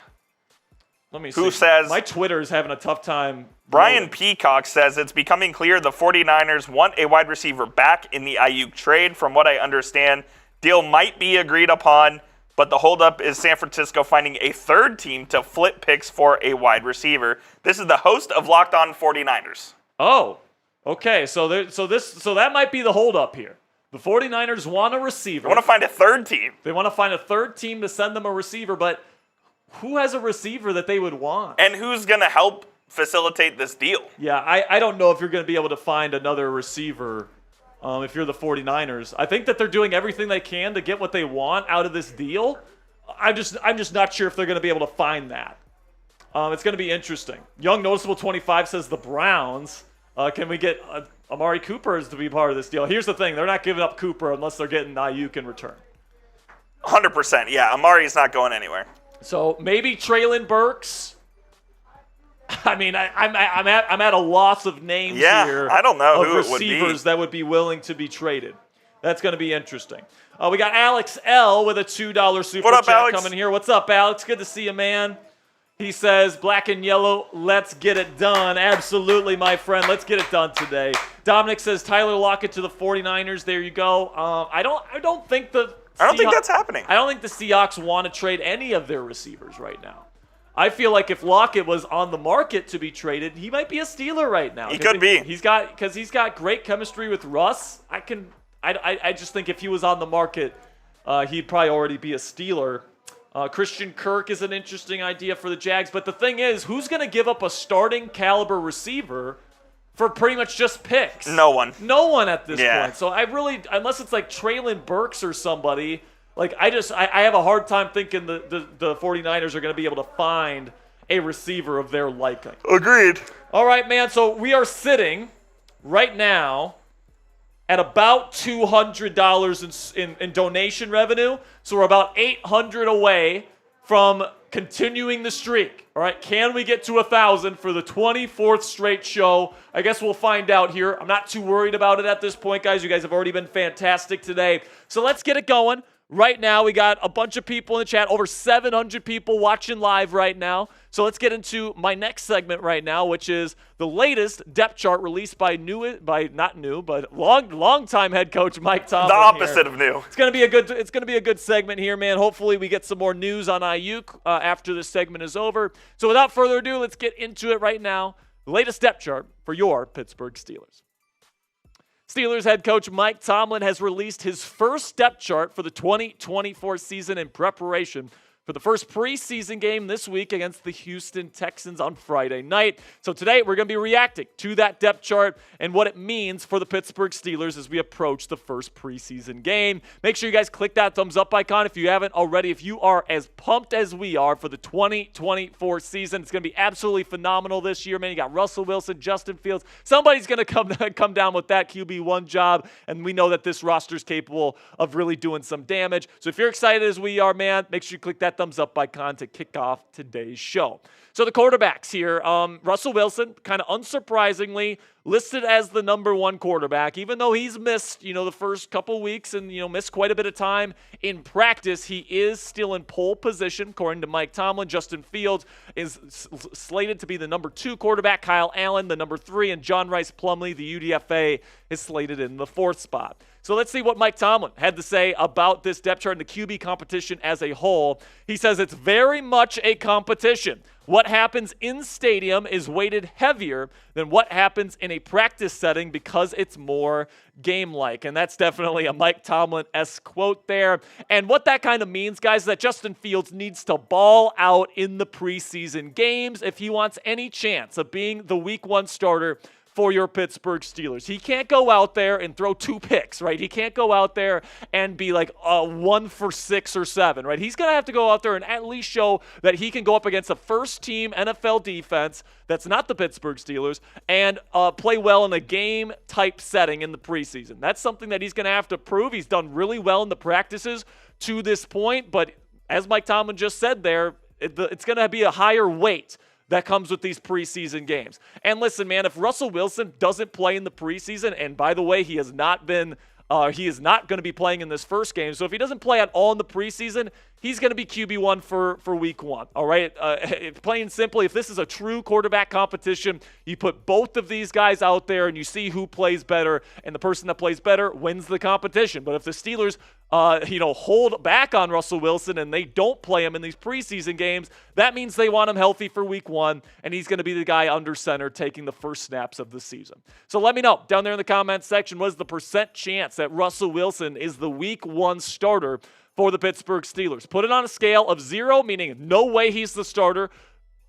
Let me see. Who says... My Twitter is having a tough time. Brian Peacock says, it's becoming clear the 49ers want a wide receiver back in the Aiyuk trade. From what I understand, deal might be agreed upon, but the holdup is San Francisco finding a third team to flip picks for a wide receiver. This is the host of Locked On 49ers. Oh, okay. So that might be the holdup here. The 49ers want a receiver. They want to find a third team. They want to find a third team to send them a receiver, but who has a receiver that they would want? And who's going to help facilitate this deal? Yeah, I don't know if you're going to be able to find another receiver if you're the 49ers. I think that they're doing everything they can to get what they want out of this deal. I'm just not sure if they're going to be able to find that. It's going to be interesting. Young Noticeable 25 says the Browns. Can we get Amari Cooper to be part of this deal? Here's the thing. They're not giving up Cooper unless they're getting Aiyuk in return. 100%. Yeah, Amari's not going anywhere. So maybe Traylon Burks. I mean, I'm at a loss of names here. I don't know of who it would be. Receivers that would be willing to be traded. That's going to be interesting. We got Alex L with a $2 super What up, chat Alex? coming here. What's up, Alex? Good to see you, man. He says, black and yellow, let's get it done. Absolutely, my friend. Let's get it done today. Dominic says, Tyler Lockett to the 49ers. There you go. I don't think that's happening. I don't think the Seahawks want to trade any of their receivers right now. I feel like if Lockett was on the market to be traded, he might be a Steeler right now. He could be. He's got great chemistry with Russ. I just think if he was on the market, he'd probably already be a Steeler. Christian Kirk is an interesting idea for the Jags, but the thing is, who's going to give up a starting caliber receiver for pretty much just picks? No one. No one at this point. So I really, unless it's like Traylon Burks or somebody, like I have a hard time thinking the 49ers are going to be able to find a receiver of their liking. Agreed. All right, man. So we are sitting right now at about $200 in donation revenue. So we're about $800 away from continuing the streak. All right, can we get to 1,000 for the 24th straight show? I guess we'll find out here. I'm not too worried about it at this point, guys. You guys have already been fantastic today. So let's get it going. Right now, we got a bunch of people in the chat, over 700 people watching live right now. So let's get into my next segment right now, which is the latest depth chart released by long-time head coach Mike Tomlin. The opposite of new. It's gonna be a good segment here, man. Hopefully, we get some more news on Aiyuk after this segment is over. So without further ado, let's get into it right now. The latest depth chart for your Pittsburgh Steelers. Steelers head coach Mike Tomlin has released his first depth chart for the 2024 season in preparation for the first preseason game this week against the Houston Texans on Friday night. So today we're going to be reacting to that depth chart and what it means for the Pittsburgh Steelers as we approach the first preseason game. Make sure you guys click that thumbs up icon if you haven't already. If you are as pumped as we are for the 2024 season, it's going to be absolutely phenomenal this year, man. You got Russell Wilson, Justin Fields. Somebody's going to come down with that QB1 job, and we know that this roster is capable of really doing some damage. So if you're excited as we are, man, make sure you click that thumbs up icon to kick off today's show. So the quarterbacks here, Russell Wilson, kind of unsurprisingly, listed as the number one quarterback, even though he's missed, the first couple weeks and, missed quite a bit of time in practice. He is still in pole position, according to Mike Tomlin. Justin Fields is slated to be the number 2 quarterback. Kyle Allen, the number 3, and John Rice Plumlee, the UDFA, is slated in the 4th spot. So let's see what Mike Tomlin had to say about this depth chart and the QB competition as a whole. He says it's very much a competition. What happens in stadium is weighted heavier than what happens in a practice setting because it's more game-like. And that's definitely a Mike Tomlin-esque quote there. And what that kind of means, guys, is that Justin Fields needs to ball out in the preseason games if he wants any chance of being the week 1 starter for your Pittsburgh Steelers. He can't go out there and throw 2 picks, right? He can't go out there and be like 1 for 6 or 7, right? He's going to have to go out there and at least show that he can go up against a first-team NFL defense that's not the Pittsburgh Steelers and play well in a game-type setting in the preseason. That's something that he's going to have to prove. He's done really well in the practices to this point, but as Mike Tomlin just said there, it's going to be a higher weight that comes with these preseason games. And listen, man, if Russell Wilson doesn't play in the preseason, and by the way, he is not going to be playing in this first game. So if he doesn't play at all in the preseason, he's going to be QB1 for week 1. All right. Plain and simply, if this is a true quarterback competition, you put both of these guys out there and you see who plays better, and the person that plays better wins the competition. But if the Steelers hold back on Russell Wilson and they don't play him in these preseason games, that means they want him healthy for week 1, and he's going to be the guy under center taking the first snaps of the season. So let me know down there in the comments section, what is the percent chance that Russell Wilson is the week 1 starter for the Pittsburgh Steelers? Put it on a scale of 0, meaning no way he's the starter,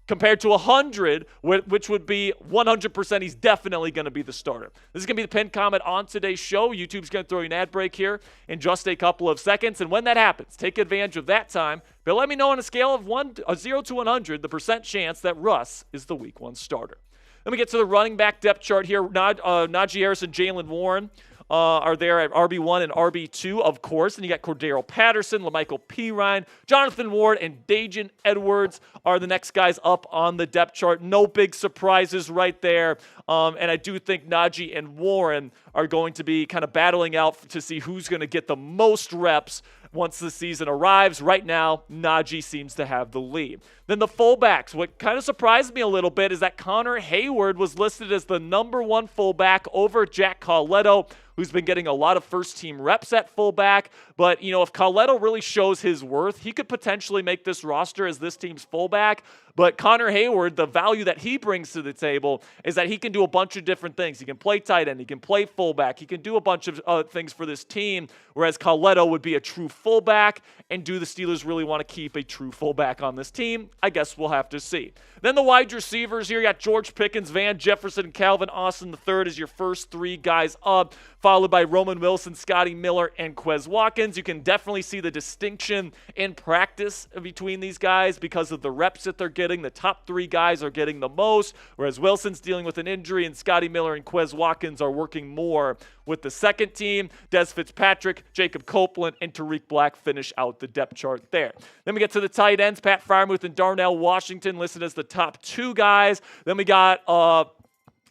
compared to 100, which would be 100% he's definitely going to be the starter. This is going to be the pinned comment on today's show. YouTube's going to throw you an ad break here in just a couple of seconds. And when that happens, take advantage of that time. But let me know on a scale of 0 to 100, the percent chance that Russ is the week 1 starter. Let me get to the running back depth chart here. Najee Harris and Jaylen Warren are there at RB1 and RB2, of course. And you got Cordero Patterson, LaMichael Pirine, Jonathan Ward, and Dajan Edwards are the next guys up on the depth chart. No big surprises right there. And I do think Najee and Warren are going to be kind of battling out to see who's going to get the most reps once the season arrives. Right now, Najee seems to have the lead. Then the fullbacks. What kind of surprised me a little bit is that Connor Hayward was listed as the number 1 fullback over Jack Colletto, who's been getting a lot of first-team reps at fullback. But, if Colletto really shows his worth, he could potentially make this roster as this team's fullback. But Connor Hayward, the value that he brings to the table is that he can do a bunch of different things. He can play tight end. He can play fullback. He can do a bunch of things for this team, whereas Colletto would be a true fullback. And do the Steelers really want to keep a true fullback on this team? I guess we'll have to see. Then the wide receivers here, you got George Pickens, Van Jefferson, and Calvin Austin III as your first 3 guys up, followed by Roman Wilson, Scotty Miller, and Quez Watkins. You can definitely see the distinction in practice between these guys because of the reps that they're getting getting. The top 3 guys are getting the most, whereas Wilson's dealing with an injury, and Scotty Miller and Quez Watkins are working more with the second team. Des Fitzpatrick, Jacob Copeland, and Tariq Black finish out the depth chart there. Then we get to the tight ends. Pat Freiermuth and Darnell Washington listed as the top 2 guys. Then we got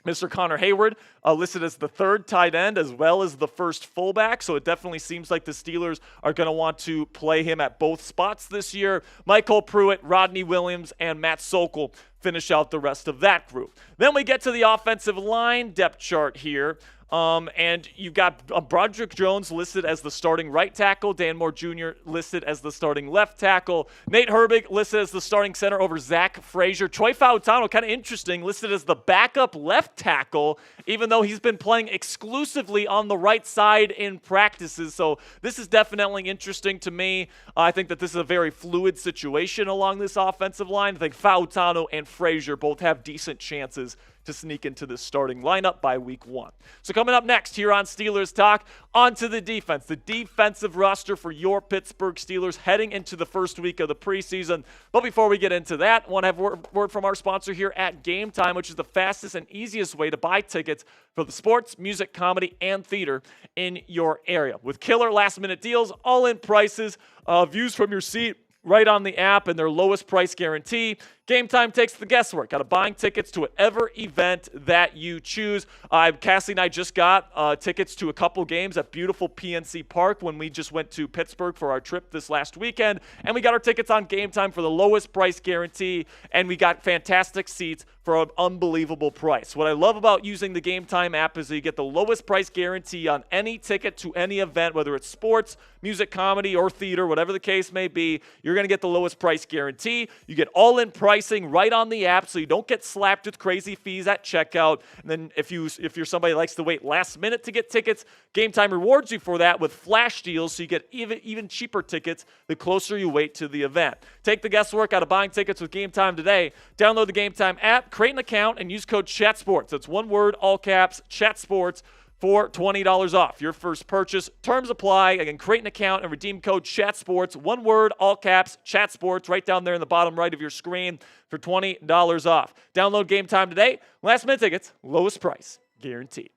Mr. Connor Hayward listed as the 3rd tight end as well as the 1st fullback. So it definitely seems like the Steelers are going to want to play him at both spots this year. Michael Pruitt, Rodney Williams, and Matt Sokol finish out the rest of that group. Then we get to the offensive line depth chart here. And you've got Broderick Jones listed as the starting right tackle, Dan Moore Jr. listed as the starting left tackle, Nate Herbig listed as the starting center over Zach Frazier, Troy Fautano, kind of interesting, listed as the backup left tackle, even though he's been playing exclusively on the right side in practices. So this is definitely interesting to me. I think that this is a very fluid situation along this offensive line. I think Fautano and Frazier both have decent chances to sneak into the starting lineup by week 1. So coming up next here on Steelers Talk, onto the defense, the defensive roster for your Pittsburgh Steelers heading into the first week of the preseason. But before we get into that, I want to have a word from our sponsor here at Game Time, which is the fastest and easiest way to buy tickets for the sports, music, comedy, and theater in your area. With killer last-minute deals, all-in prices, views from your seat, right on the app, and their lowest price guarantee. Game Time takes the guesswork out of buying tickets to whatever event that you choose. Cassie and I just got tickets to a couple games at beautiful PNC Park when we just went to Pittsburgh for our trip this last weekend, and we got our tickets on Game Time for the lowest price guarantee, and we got fantastic seats for an unbelievable price. What I love about using the Game Time app is that you get the lowest price guarantee on any ticket to any event, whether it's sports, music, comedy, or theater, whatever the case may be. You're going to get the lowest price guarantee. You get all-in pricing right on the app, so you don't get slapped with crazy fees at checkout. And then if you're somebody that likes to wait last minute to get tickets, Game Time rewards you for that with flash deals, so you get even cheaper tickets the closer you wait to the event. Take the guesswork out of buying tickets with Game Time today. Download the Game Time app, create an account, and use code CHATSPORTS. That's one word, all caps, CHATSPORTS, for $20 off your first purchase. Terms apply. Again, create an account and redeem code CHATSPORTS. One word, all caps, CHATSPORTS, right down there in the bottom right of your screen for $20 off. Download Game Time today. Last minute tickets, lowest price, guaranteed.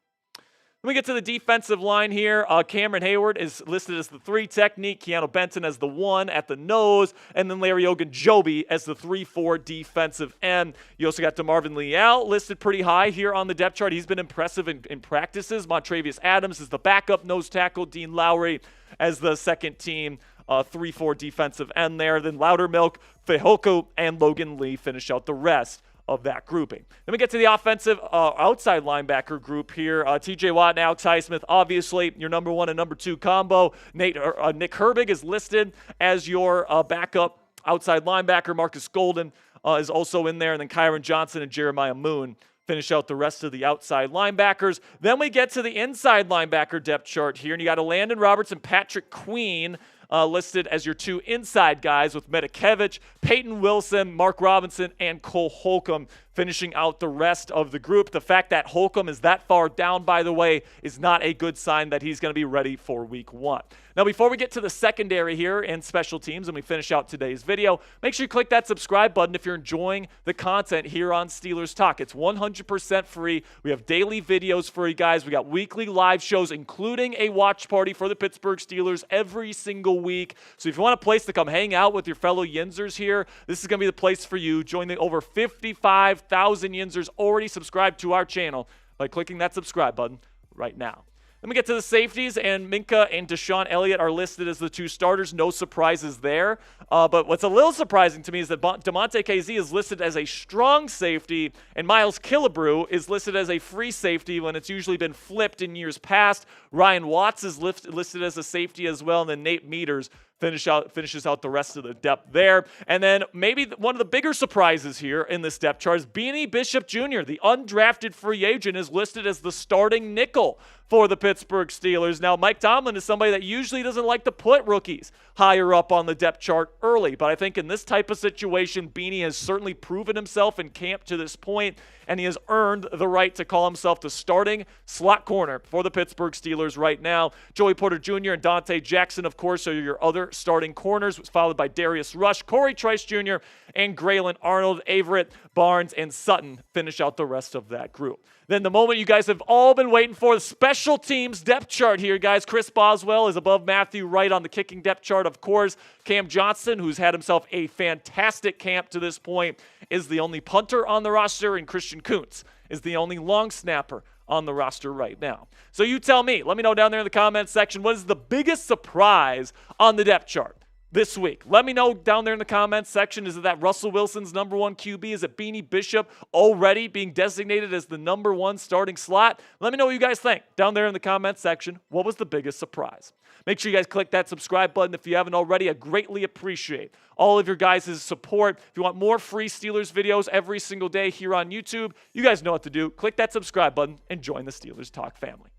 When we get to the defensive line here, Cameron Hayward is listed as the 3 technique, Keanu Benton as the 1 at the nose, and then Larry Ogunjobi as the 3-4 defensive end. You also got DeMarvin Leal listed pretty high here on the depth chart. He's been impressive in practices. Montravius Adams is the backup nose tackle. Dean Lowry as the second team 3-4 defensive end there. Then Loudermilk, Fehoko, and Logan Lee finish out the rest of that grouping. Then we get to the offensive outside linebacker group here. TJ Watt and Alex Highsmith, obviously your number 1 and number 2 combo. Nick Herbig is listed as your backup outside linebacker. Marcus Golden is also in there. And then Kyron Johnson and Jeremiah Moon finish out the rest of the outside linebackers. Then we get to the inside linebacker depth chart here. And you got Landon Roberts and Patrick Queen listed as your 2 inside guys, with Medikevich, Peyton Wilson, Mark Robinson, and Cole Holcomb finishing out the rest of the group. The fact that Holcomb is that far down, by the way, is not a good sign that he's going to be ready for week 1. Now, before we get to the secondary here and special teams and we finish out today's video, make sure you click that subscribe button if you're enjoying the content here on Steelers Talk. It's 100% free. We have daily videos for you guys. We got weekly live shows, including a watch party for the Pittsburgh Steelers every single week. So if you want a place to come hang out with your fellow Yinzers here, this is going to be the place for you. Join the over 55,000 Yinzers already subscribed to our channel by clicking that subscribe button right now. Then we get to the safeties, and Minka and Deshaun Elliott are listed as the 2 starters. No surprises there. But what's a little surprising to me is that DeMonte KZ is listed as a strong safety, and Miles Killebrew is listed as a free safety when it's usually been flipped in years past. Ryan Watts is listed as a safety as well, and then Nate Meters finishes out the rest of the depth there. And then maybe one of the bigger surprises here in this depth chart is Beanie Bishop Jr., the undrafted free agent, is listed as the starting nickel for the Pittsburgh Steelers. Now, Mike Tomlin is somebody that usually doesn't like to put rookies higher up on the depth chart early, but I think in this type of situation, Beanie has certainly proven himself in camp to this point, and he has earned the right to call himself the starting slot corner for the Pittsburgh Steelers right now. Joey Porter Jr. and Dante Jackson, of course, are your other starting corners, followed by Darius Rush, Corey Trice Jr., and Graylin Arnold. Averett, Barnes, and Sutton finish out the rest of that group. Then the moment you guys have all been waiting for, the special teams depth chart here, guys. Chris Boswell is above Matthew Wright on the kicking depth chart, of course. Cam Johnson, who's had himself a fantastic camp to this point, is the only punter on the roster, and Christian Kuntz is the only long snapper on the roster right now. So you tell me. Let me know down there in the comments section, what is the biggest surprise on the depth chart this week? Let me know down there in the comments section. Is it that Russell Wilson's number one QB? Is it Beanie Bishop already being designated as the number one starting slot? Let me know what you guys think down there in the comments section. What was the biggest surprise? Make sure you guys click that subscribe button if you haven't already. I greatly appreciate all of your guys' support. If you want more free Steelers videos every single day here on YouTube, you guys know what to do. Click that subscribe button and join the Steelers Talk family.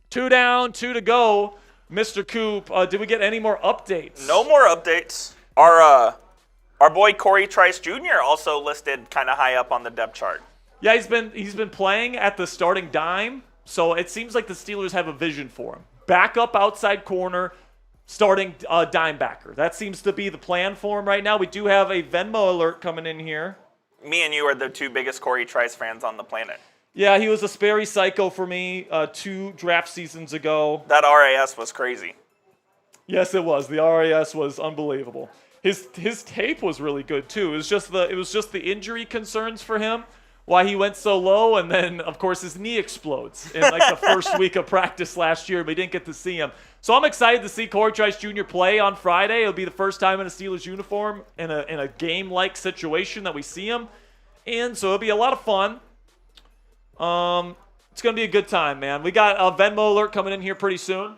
2 down, 2 to go. Mr. Coop, did we get any more updates? No more updates. Our boy Corey Trice Jr. also listed kind of high up on the depth chart. Yeah, he's been playing at the starting dime, so it seems like the Steelers have a vision for him. Backup outside corner, starting dime backer. That seems to be the plan for him right now. We do have a Venmo alert coming in here. Me and you are the two biggest Corey Trice fans on the planet. Yeah, he was a Sperry psycho for me 2 draft seasons ago. That RAS was crazy. Yes, it was. The RAS was unbelievable. His tape was really good too. It was just the injury concerns for him, why he went so low, and then of course his knee explodes in like the first week of practice last year. But we didn't get to see him. So I'm excited to see Corey Trice Jr. play on Friday. It'll be the first time in a Steelers uniform in a game-like situation that we see him, and so it'll be a lot of fun. It's going to be a good time, man. We got a Venmo alert coming in here pretty soon.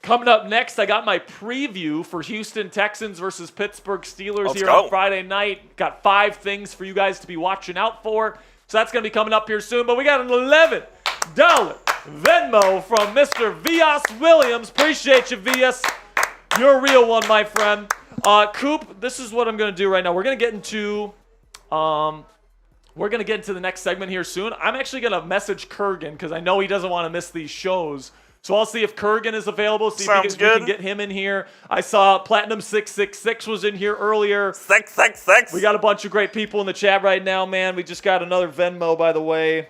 Coming up next, I got my preview for Houston Texans versus Pittsburgh Steelers on Friday night. Got 5 things for you guys to be watching out for. So that's going to be coming up here soon. But we got an $11 Venmo from Mr. Vias Williams. Appreciate you, Vias. You're a real one, my friend. Coop, this is what I'm going to do right now. We're going to get into the next segment here soon. I'm actually going to message Kurgan because I know he doesn't want to miss these shows. So I'll see if Kurgan is available, see if we can get him in here. I saw Platinum 666 was in here earlier. 666. We got a bunch of great people in the chat right now, man. We just got another Venmo, by the way.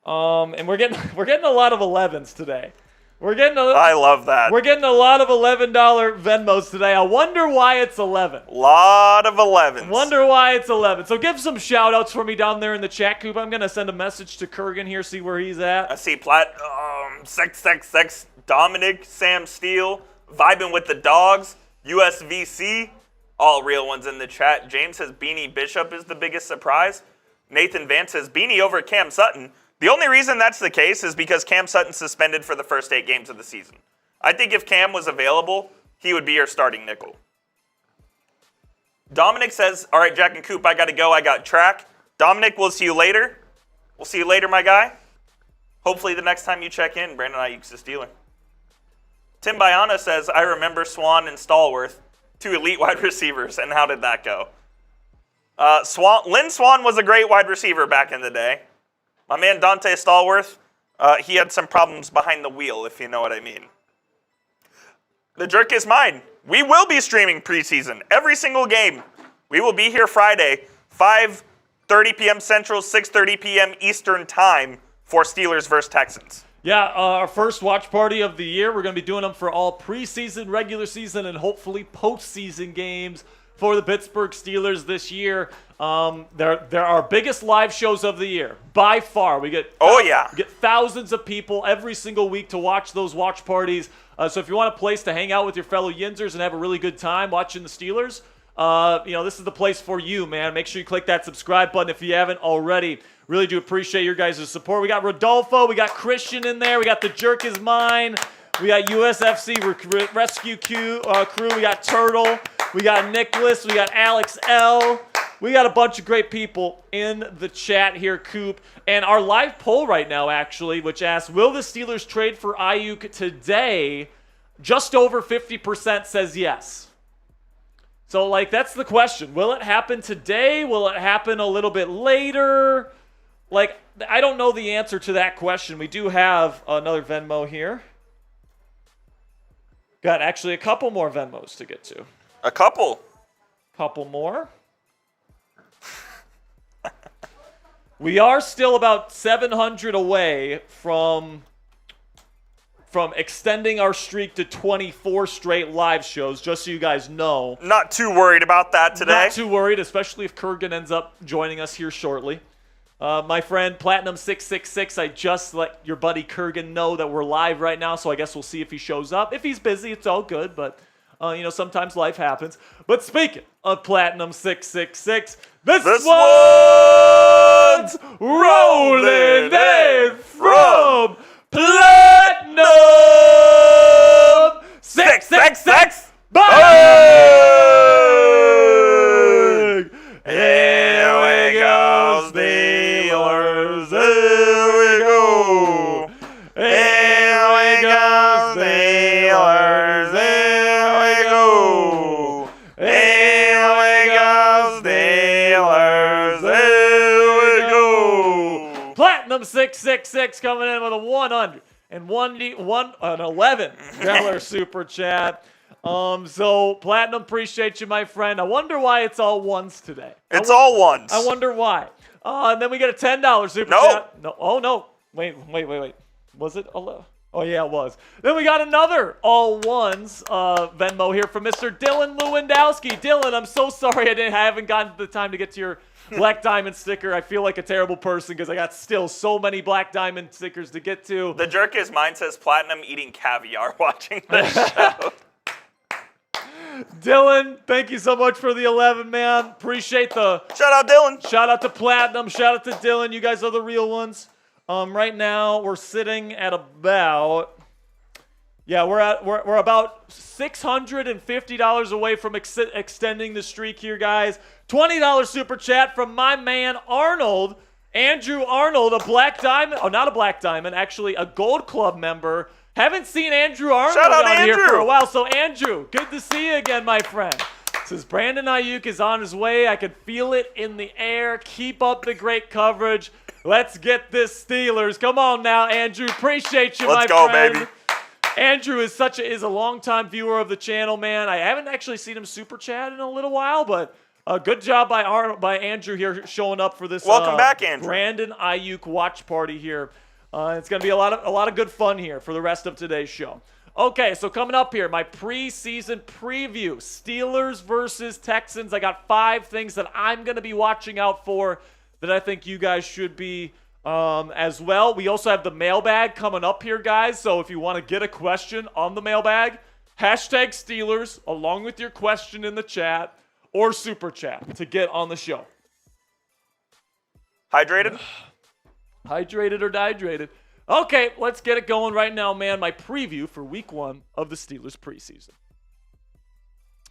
And we're getting a lot of 11s today. I love that. We're getting a lot of $11 Venmos today. I wonder why it's 11. Lot of 11s. Wonder why it's 11. So give some shout-outs for me down there in the chat, Coop. I'm going to send a message to Kurgan here, see where he's at. I see 666, Dominic, Sam Steele, Vibing with the Dogs, USVC, all real ones in the chat. James says Beanie Bishop is the biggest surprise. Nathan Vance says Beanie over Cam Sutton. The only reason that's the case is because Cam Sutton's suspended for the first 8 games of the season. I think if Cam was available, he would be your starting nickel. Dominic says, all right, Jack and Coop, I got to go. I got track. Dominic, we'll see you later. We'll see you later, my guy. Hopefully the next time you check in, Brandon Aiyuk's a Steeler. Tim Bayana says, I remember Swan and Stallworth, 2 elite wide receivers, and how did that go? Lynn Swan was a great wide receiver back in the day. My man Dante Stallworth, he had some problems behind the wheel, if you know what I mean. The jerk is mine. We will be streaming preseason every single game. We will be here Friday, 5:30 p.m. Central, 6:30 p.m. Eastern Time for Steelers versus Texans. Yeah, our first watch party of the year. We're going to be doing them for all preseason, regular season, and hopefully postseason games for the Pittsburgh Steelers this year. They're our biggest live shows of the year, by far. We get thousands of people every single week to watch those watch parties. So if you want a place to hang out with your fellow Yinzers and have a really good time watching the Steelers, this is the place for you, man. Make sure you click that subscribe button if you haven't already. Really do appreciate your guys' support. We got Rodolfo, we got Christian in there, we got The Jerk Is Mine, we got USFC Rescue Crew, we got Turtle, we got Nicholas, we got Alex L. We got a bunch of great people in the chat here, Coop. And our live poll right now, actually, which asks, will the Steelers trade for Aiyuk today? Just over 50% says yes. So, that's the question. Will it happen today? Will it happen a little bit later? I don't know the answer to that question. We do have another Venmo here. Got actually a couple more Venmos to get to. A couple. Couple more. We are still about 700 away from extending our streak to 24 straight live shows, just so you guys know. Not too worried about that today. Not too worried, especially if Kurgan ends up joining us here shortly. My friend Platinum666, I just let your buddy Kurgan know that we're live right now, so I guess we'll see if he shows up. If he's busy, it's all good, but sometimes life happens. But speaking of Platinum666, this one's rolling in from Platinum 666 Bang! Here we go, Steelers, here we go. Here we go, Steelers, here we go. Here we go, Steelers, here we go. Platinum 666 coming in with a $11 super chat. So Platinum, appreciate you, my friend. I wonder why it's all ones today. It's all ones. I wonder why. And then we get a $10 super No. chat. No. Oh, no. Wait. Was it 11? Oh, yeah, it was. Then we got another all ones Venmo here from Mr. Dylan Lewandowski. Dylan, I'm so sorry I haven't gotten the time to get to your Black Diamond sticker. I feel like a terrible person because I got still so many Black Diamond stickers to get to. The jerk is mine says Platinum eating caviar watching this show. Dylan, thank you so much for the 11, man. Appreciate the Shout out, Dylan. shout out to Platinum. Shout out to Dylan. You guys are the real ones. Right now we're sitting at about we're about $650 away from extending the streak here, guys. $20 super chat from my man Arnold, Andrew Arnold, a Black Diamond. Oh, not a Black Diamond, actually a Gold Club member. Haven't seen Andrew Arnold Shout out on here Andrew. for a while. So Andrew, good to see you again, my friend. Says Brandon Aiyuk is on his way. I can feel it in the air. Keep up the great coverage. Let's get this Steelers. Come on now, Andrew. Appreciate you, Let's my go, friend. baby. Andrew is a longtime viewer of the channel, man. I haven't actually seen him super chat in a little while, but good job by Andrew here showing up for this. Welcome back, Andrew. Brandon Aiyuk watch party here. It's going to be a lot of good fun here for the rest of today's show. Okay, so coming up here, my preseason preview, Steelers versus Texans. I got 5 things that I'm going to be watching out for that I think you guys should be as well. We also have the mailbag coming up here, guys. So if you want to get a question on the mailbag, hashtag Steelers along with your question in the chat or super chat to get on the show. Hydrated? Hydrated or dehydrated. Okay, let's get it going right now, man. My preview for week 1 of the Steelers preseason.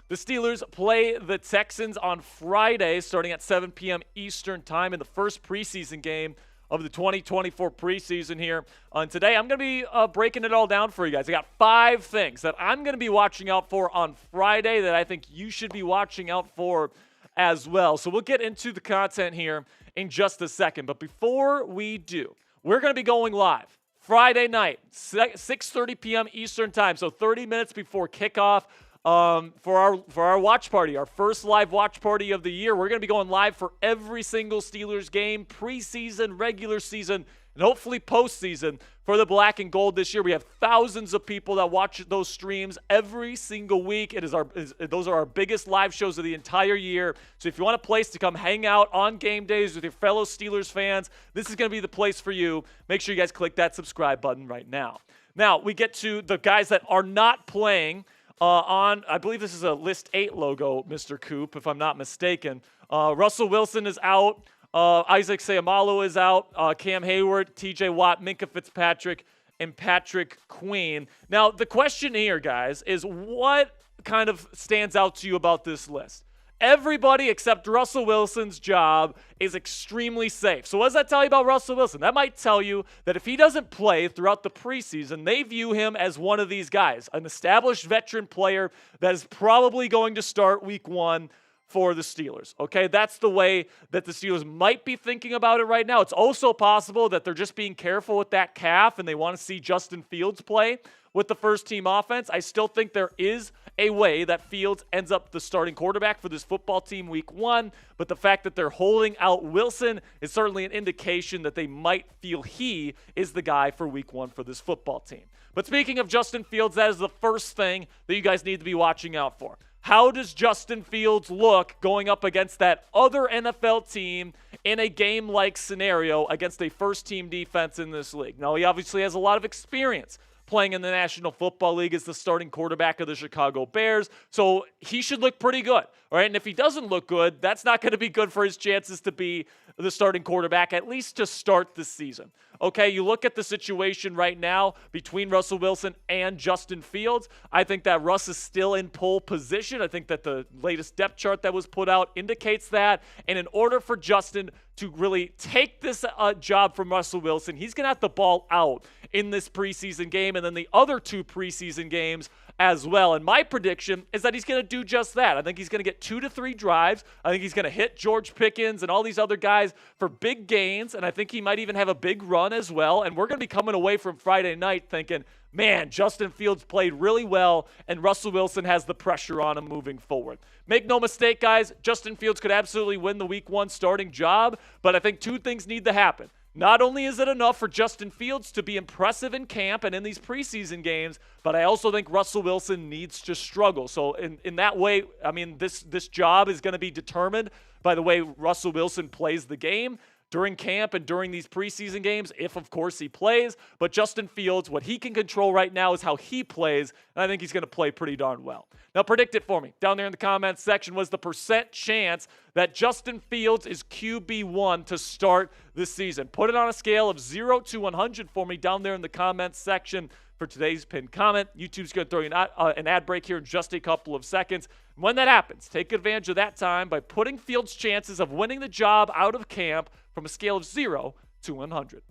The Steelers play the Texans on Friday starting at 7 p.m. Eastern time in the first preseason game of the 2024 preseason here. And today I'm going to be breaking it all down for you guys. I got 5 things that I'm going to be watching out for on Friday that I think you should be watching out for as well. So we'll get into the content here in just a second. But before we do, we're going to be going live Friday night, 6:30 p.m. Eastern time. So 30 minutes before kickoff. For our watch party, our first live watch party of the year. We're going to be going live for every single Steelers game, preseason, regular season, and hopefully postseason for the black and gold this year. We have thousands of people that watch those streams every single week. Those are our biggest live shows of the entire year. So if you want a place to come hang out on game days with your fellow Steelers fans, this is going to be the place for you. Make sure you guys click that subscribe button right now. Now, we get to the guys that are not playing I believe this is a List 8 logo, Mr. Coop, if I'm not mistaken. Russell Wilson is out. Isaac Seumalo is out. Cam Hayward, TJ Watt, Minkah Fitzpatrick, and Patrick Queen. Now, the question here, guys, is what kind of stands out to you about this list? Everybody except Russell Wilson's job is extremely safe. So what does that tell you about Russell Wilson? That might tell you that if he doesn't play throughout the preseason, they view him as one of these guys, an established veteran player that is probably going to start week 1 for the Steelers. Okay, that's the way that the Steelers might be thinking about it right now. It's also possible that they're just being careful with that calf and they want to see Justin Fields play with the first team offense. I still think there is a way that Fields ends up the starting quarterback for this football team week 1, but the fact that they're holding out Wilson is certainly an indication that they might feel he is the guy for week 1 for this football team. But speaking of Justin Fields, that is the first thing that you guys need to be watching out for. How does Justin Fields look going up against that other NFL team in a game-like scenario against a first-team defense in this league? Now, he obviously has a lot of experience playing in the National Football League as the starting quarterback of the Chicago Bears, so he should look pretty good, right? And if he doesn't look good, that's not going to be good for his chances to be the starting quarterback, at least to start the season. Okay, you look at the situation right now between Russell Wilson and Justin Fields. I think that Russ is still in pole position. I think that the latest depth chart that was put out indicates that. And in order for Justin to really take this job from Russell Wilson, he's going to have the ball out in this preseason game and then the other 2 preseason games as well. And my prediction is that he's going to do just that. I think he's going to get 2 to 3 drives. I think he's going to hit George Pickens and all these other guys for big gains, and I think he might even have a big run as well. And we're going to be coming away from Friday night thinking, man, Justin Fields played really well, and Russell Wilson has the pressure on him moving forward. Make no mistake, guys, Justin Fields could absolutely win the week 1 starting job, but I think 2 things need to happen. Not only is it enough for Justin Fields to be impressive in camp and in these preseason games, but I also think Russell Wilson needs to struggle. So in that way, I mean, this job is going to be determined by the way Russell Wilson plays the game during camp and during these preseason games, if, of course, he plays. But Justin Fields, what he can control right now is how he plays, and I think he's going to play pretty darn well. Now, predict it for me. Down there in the comments section was the % chance that Justin Fields is QB1 to start this season. Put it on a scale of 0 to 100 for me down there in the comments section for today's pinned comment. YouTube's going to throw you an ad break here in just a couple of seconds. When that happens, take advantage of that time by putting Fields' chances of winning the job out of camp from a scale of 0 to 100.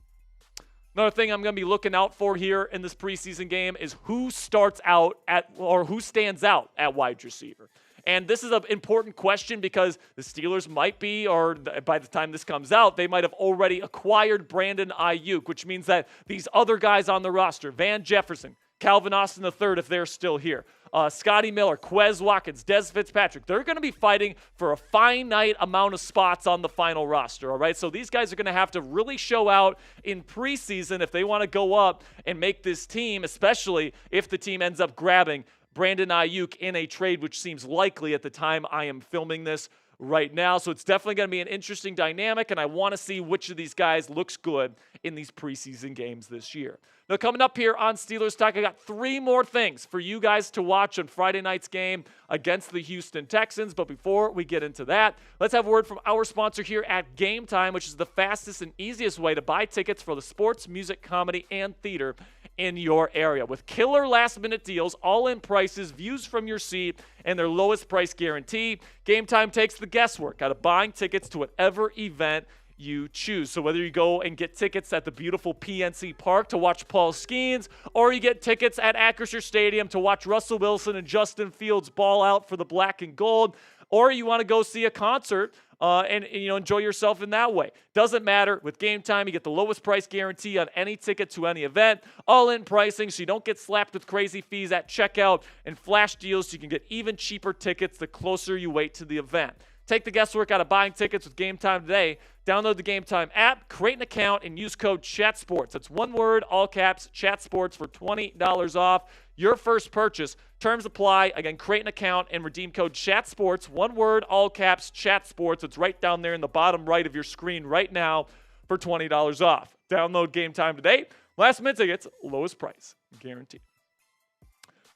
Another thing I'm going to be looking out for here in this preseason game is who starts out who stands out at wide receiver. And this is an important question because the Steelers might be, or by the time this comes out, they might have already acquired Brandon Aiyuk, which means that these other guys on the roster, Van Jefferson, Calvin Austin III, if they're still here, Scotty Miller, Quez Watkins, Des Fitzpatrick, they're going to be fighting for a finite amount of spots on the final roster, all right? So these guys are going to have to really show out in preseason if they want to go up and make this team, especially if the team ends up grabbing Brandon Aiyuk in a trade, which seems likely at the time I am filming this right now. So it's definitely going to be an interesting dynamic, and I want to see which of these guys looks good in these preseason games this year. Now, coming up here on Steelers Talk, I got 3 more things for you guys to watch on Friday night's game against the Houston Texans. But before we get into that, let's have a word from our sponsor here at Game Time, which is the fastest and easiest way to buy tickets for the sports, music, comedy, and theater in your area. With killer last-minute deals, all-in prices, views from your seat, and their lowest price guarantee, Game Time takes the guesswork out of buying tickets to whatever event you choose. So whether you go and get tickets at the beautiful PNC Park to watch Paul Skeens, or you get tickets at Acrisure Stadium to watch Russell Wilson and Justin Fields ball out for the black and gold, or you want to go see a concert and enjoy yourself in that way. Doesn't matter. With Game Time, you get the lowest price guarantee on any ticket to any event, all-in pricing so you don't get slapped with crazy fees at checkout, and flash deals so you can get even cheaper tickets the closer you wait to the event. Take the guesswork out of buying tickets with Game Time today. Download the Game Time app, create an account, and use code CHATSPORTS. That's one word, all caps, CHATSPORTS for $20 off your first purchase. Terms apply. Again, create an account and redeem code CHATSPORTS. One word, all caps, CHATSPORTS. It's right down there in the bottom right of your screen right now for $20 off. Download Game Time today. Last minute tickets, lowest price, guaranteed.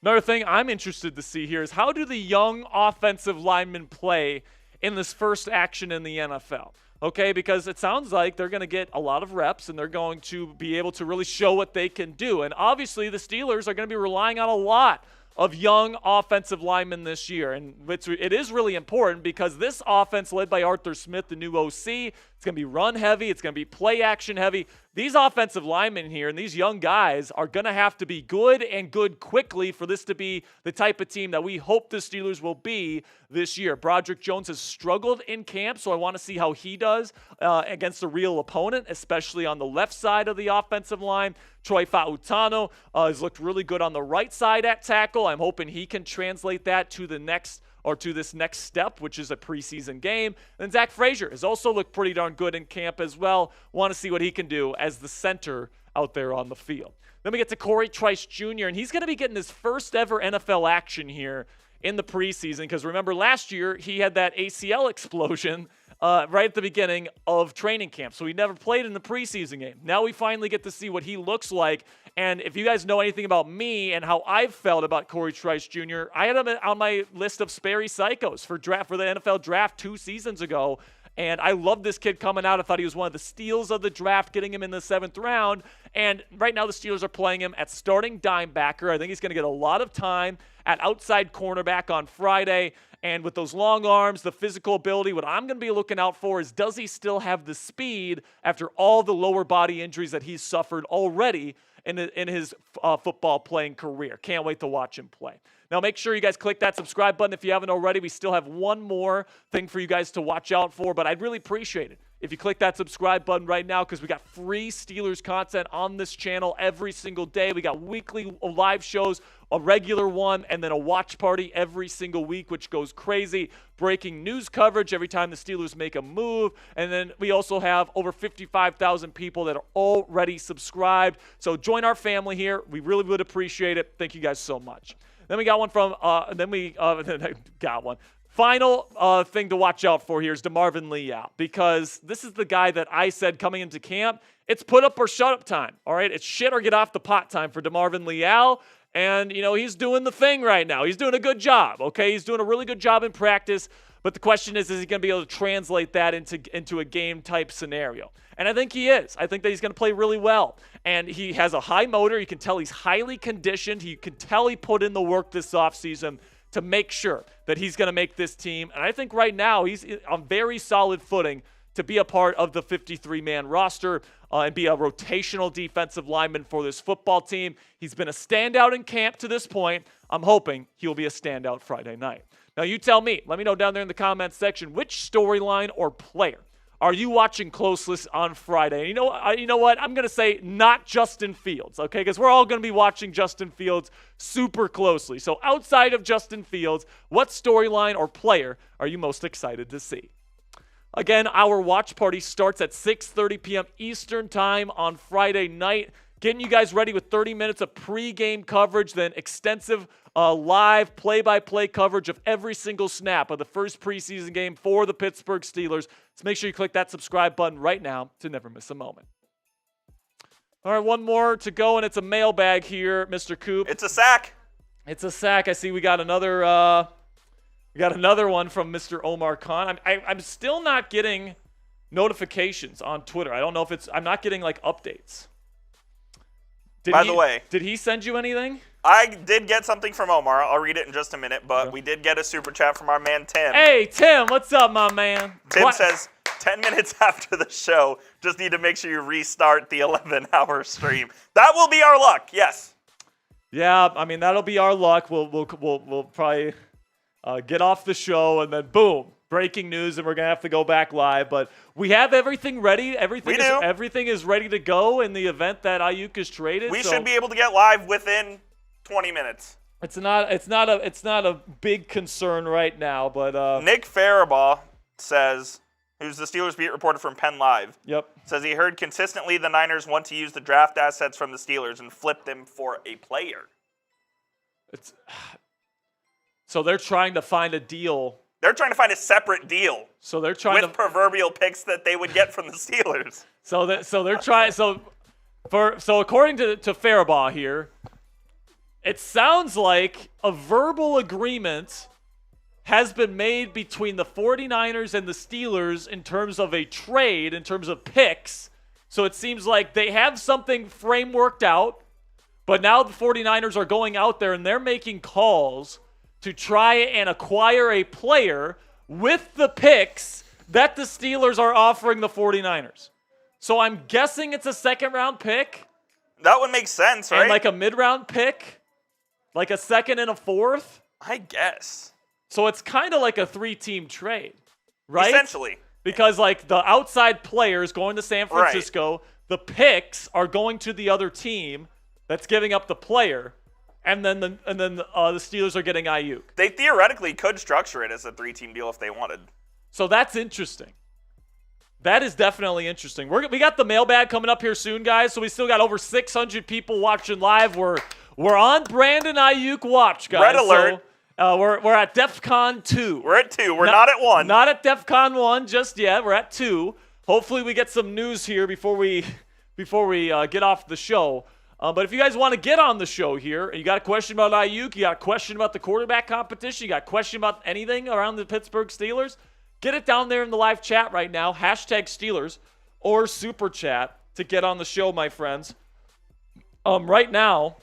Another thing I'm interested to see here is how do the young offensive linemen play in this first action in the NFL? Okay, because it sounds like they're going to get a lot of reps and they're going to be able to really show what they can do. And obviously the Steelers are going to be relying on a lot of young offensive linemen this year. And it is really important because this offense led by Arthur Smith, the new OC, It's going to be run heavy. It's going to be play action heavy. These offensive linemen here and these young guys are going to have to be good and good quickly for this to be the type of team that we hope the Steelers will be this year. Broderick Jones has struggled in camp, so I want to see how he does against a real opponent, especially on the left side of the offensive line. Troy Fautano has looked really good on the right side at tackle. I'm hoping he can translate that to this next step, which is a preseason game. And Zach Frazier has also looked pretty darn good in camp as well. Want to see what he can do as the center out there on the field. Then we get to Corey Trice Jr., and he's going to be getting his first ever NFL action here in the preseason, because remember last year he had that ACL explosion right at the beginning of training camp. So he never played in the preseason game. Now we finally get to see what he looks like. And if you guys know anything about me and how I've felt about Corey Trice Jr., I had him on my list of Sperry psychos for the NFL draft 2 seasons ago. And I love this kid coming out. I thought he was one of the steals of the draft, getting him in the 7th round. And right now the Steelers are playing him at starting dime backer. I think he's going to get a lot of time at outside cornerback on Friday. And with those long arms, the physical ability, what I'm going to be looking out for is, does he still have the speed after all the lower body injuries that he's suffered already in his football playing career? Can't wait to watch him play. Now, make sure you guys click that subscribe button if you haven't already. We still have one more thing for you guys to watch out for, but I'd really appreciate it if you click that subscribe button right now, because we got free Steelers content on this channel every single day. We got weekly live shows, a regular one, and then a watch party every single week, which goes crazy. Breaking news coverage every time the Steelers make a move. And then we also have over 55,000 people that are already subscribed. So join our family here. We really would appreciate it. Thank you guys so much. Then we got one from, got one. Final thing to watch out for here is DeMarvin Leal, because this is the guy that I said coming into camp, it's put up or shut up time, all right? It's shit or get off the pot time for DeMarvin Leal, and, he's doing the thing right now. He's doing a good job, okay? He's doing a really good job in practice, but the question is he going to be able to translate that into a game-type scenario? And I think he is. I think that he's going to play really well. And he has a high motor. You can tell he's highly conditioned. You can tell he put in the work this offseason to make sure that he's going to make this team. And I think right now he's on very solid footing to be a part of the 53-man roster and be a rotational defensive lineman for this football team. He's been a standout in camp to this point. I'm hoping he'll be a standout Friday night. Now you tell me. Let me know down there in the comments section which storyline or player are you watching closely on Friday? You know what? I'm going to say not Justin Fields, okay? Because we're all going to be watching Justin Fields super closely. So outside of Justin Fields, what storyline or player are you most excited to see? Again, our watch party starts at 6:30 p.m. Eastern time on Friday night. Getting you guys ready with 30 minutes of pregame coverage, then extensive live play-by-play coverage of every single snap of the first preseason game for the Pittsburgh Steelers. So make sure you click that subscribe button right now to never miss a moment. All right, one more to go, and it's a mailbag here, Mr. Coop. It's a sack. It's a sack. I see we got another one from Mr. Omar Khan. I'm still not getting notifications on Twitter. I don't know if I'm not getting updates. By the way, did he send you anything? I did get something from Omar. I'll read it in just a minute, but we did get a super chat from our man Tim. Hey, Tim, what's up, my man? Tim says, 10 minutes after the show, just need to make sure you restart the 11-hour stream. That will be our luck, yes. Yeah, I mean, that'll be our luck. We'll probably get off the show, and then boom, breaking news, and we're going to have to go back live. But we have everything ready. Everything is ready to go in the event that Aiyuk is traded. We should be able to get live within 20 minutes. It's not a big concern right now, but Nick Faribaugh says, who's the Steelers beat reporter from Penn Live. Yep. Says he heard consistently the Niners want to use the draft assets from the Steelers and flip them for a player. So they're trying to find a deal. They're trying to find a separate deal. So they're trying with proverbial picks that they would get from the Steelers. So they're trying. So according to Faribaugh here, it sounds like a verbal agreement has been made between the 49ers and the Steelers in terms of a trade, in terms of picks. So it seems like they have something frameworked out, but now the 49ers are going out there and they're making calls to try and acquire a player with the picks that the Steelers are offering the 49ers. So I'm guessing it's a second-round pick. That would make sense, right? And like a mid-round pick, like a second and a fourth. I guess. So it's kind of like a 3-team trade, right? Essentially. Because like the outside players going to San Francisco, the picks are going to the other team that's giving up the player, and then the Steelers are getting Aiyuk. They theoretically could structure it as a 3-team deal if they wanted. So that's interesting. That is definitely interesting. We got the mailbag coming up here soon, guys. So we still got over 600 people watching live. We're on Brandon Aiyuk watch, guys. Red alert. So, we're at DEFCON 2. We're at 2. We're not at 1. Not at DEFCON 1 just yet. We're at 2. Hopefully we get some news here before we get off the show. But if you guys want to get on the show here, you got a question about Aiyuk, you got a question about the quarterback competition, you got a question about anything around the Pittsburgh Steelers, get it down there in the live chat right now, #Steelers or Super Chat to get on the show, my friends. Right now,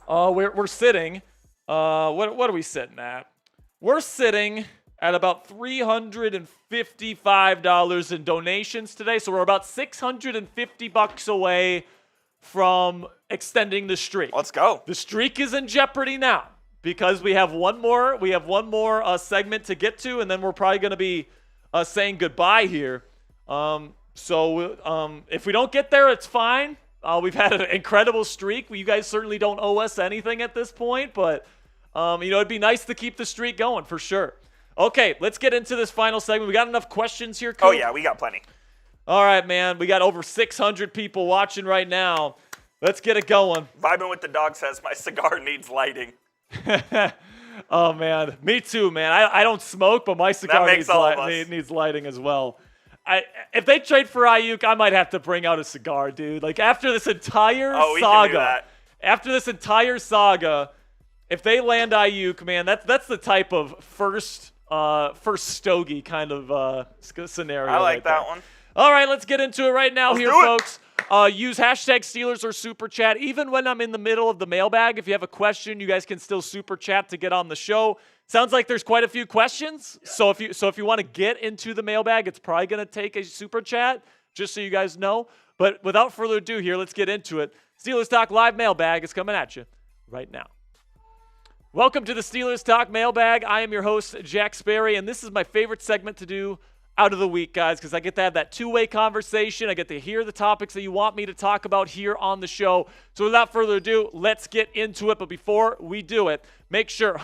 we're sitting, what are we sitting at? We're sitting at about $355 in donations today, so we're about $650 away from extending the streak. Let's go. The streak is in jeopardy now because we have one more segment to get to, and then we're probably going to be saying goodbye here. So if we don't get there, it's fine. We've had an incredible streak. You guys certainly don't owe us anything at this point, but it'd be nice to keep the streak going for sure. Okay, let's get into this final segment. We got enough questions here, Coop? Oh yeah, we got plenty. All right, man. We got over 600 people watching right now. Let's get it going. Vibing with the Dog says my cigar needs lighting. Oh, man. Me too, man. I don't smoke, but my cigar needs lighting as well. If they trade for Aiyuk, I might have to bring out a cigar, dude. Like, after this entire saga, if they land Aiyuk, man, that's the type of first stogie kind of scenario. I like that one. All right, let's get into it right now here, folks. Use #Steelers or Super Chat. Even when I'm in the middle of the mailbag, if you have a question, you guys can still Super Chat to get on the show. Sounds like there's quite a few questions. Yeah. So if you want to get into the mailbag, it's probably going to take a Super Chat, just so you guys know. But without further ado here, let's get into it. Steelers Talk Live Mailbag is coming at you right now. Welcome to the Steelers Talk Mailbag. I am your host, Jack Sperry, and this is my favorite segment to do out of the week, guys, because I get to have that two-way conversation. I get to hear the topics that you want me to talk about here on the show. So without further ado, let's get into it. But before we do it, make sure,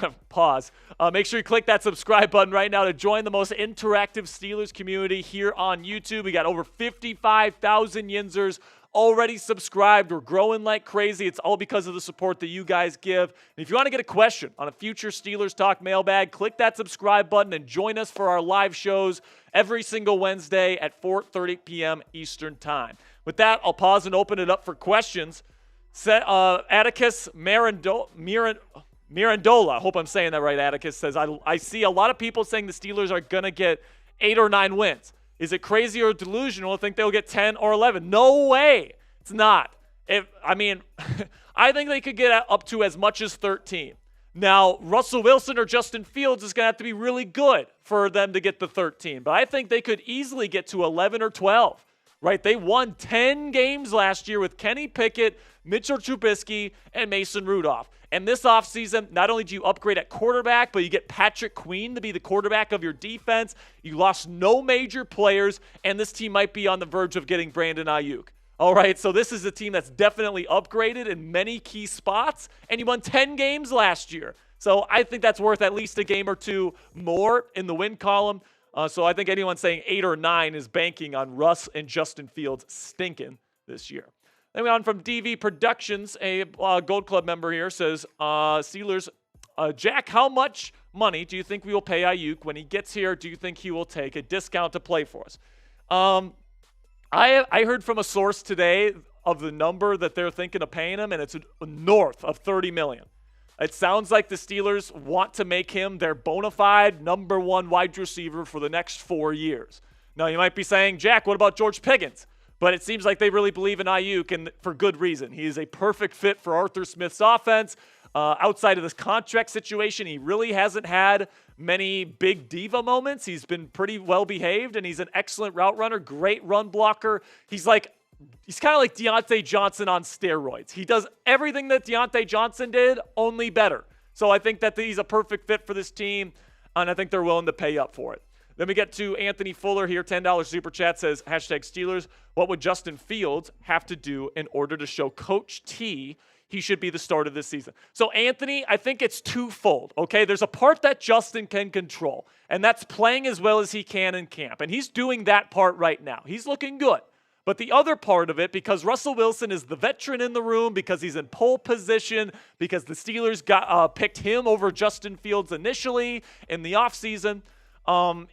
make sure you click that subscribe button right now to join the most interactive Steelers community here on YouTube. We got over 55,000 Yinzers already subscribed. We're growing like crazy. It's all because of the support that you guys give. And if you want to get a question on a future Steelers Talk mailbag, click that subscribe button and join us for our live shows every single Wednesday at 4:30 p.m. Eastern Time. With that, I'll pause and open it up for questions. Atticus Mirandola, I hope I'm saying that right, Atticus, says, I see a lot of people saying the Steelers are going to get 8 or 9 wins. Is it crazy or delusional to think they'll get 10 or 11? No way. It's not. I think they could get up to as much as 13. Now, Russell Wilson or Justin Fields is going to have to be really good for them to get the 13. But I think they could easily get to 11 or 12, right? They won 10 games last year with Kenny Pickett, Mitchell Trubisky, and Mason Rudolph. And this offseason, not only do you upgrade at quarterback, but you get Patrick Queen to be the quarterback of your defense. You lost no major players, and this team might be on the verge of getting Brandon Aiyuk. All right, so this is a team that's definitely upgraded in many key spots, and you won 10 games last year. So I think that's worth at least a game or two more in the win column. So I think anyone saying 8 or 9 is banking on Russ and Justin Fields stinking this year. Then we on from DV Productions, a Gold Club member here, says, Steelers, Jack, how much money do you think we will pay Aiyuk when he gets here? Do you think he will take a discount to play for us? I heard from a source today of the number that they're thinking of paying him, and it's north of $30 million. It sounds like the Steelers want to make him their bona fide number 1 wide receiver for the next 4 years. Now, you might be saying, Jack, what about George Pickens? But it seems like they really believe in Aiyuk, and for good reason. He is a perfect fit for Arthur Smith's offense. Outside of this contract situation, he really hasn't had many big diva moments. He's been pretty well behaved, and he's an excellent route runner, great run blocker. He's kind of like Deontay Johnson on steroids. He does everything that Deontay Johnson did, only better. So I think that he's a perfect fit for this team, and I think they're willing to pay up for it. Then we get to Anthony Fuller here, $10 super chat, says, #Steelers, what would Justin Fields have to do in order to show Coach T he should be the starter this season? So, Anthony, I think it's twofold, okay? There's a part that Justin can control, and that's playing as well as he can in camp. And he's doing that part right now. He's looking good. But the other part of it, because Russell Wilson is the veteran in the room, because he's in pole position, because the Steelers picked him over Justin Fields initially in the offseason,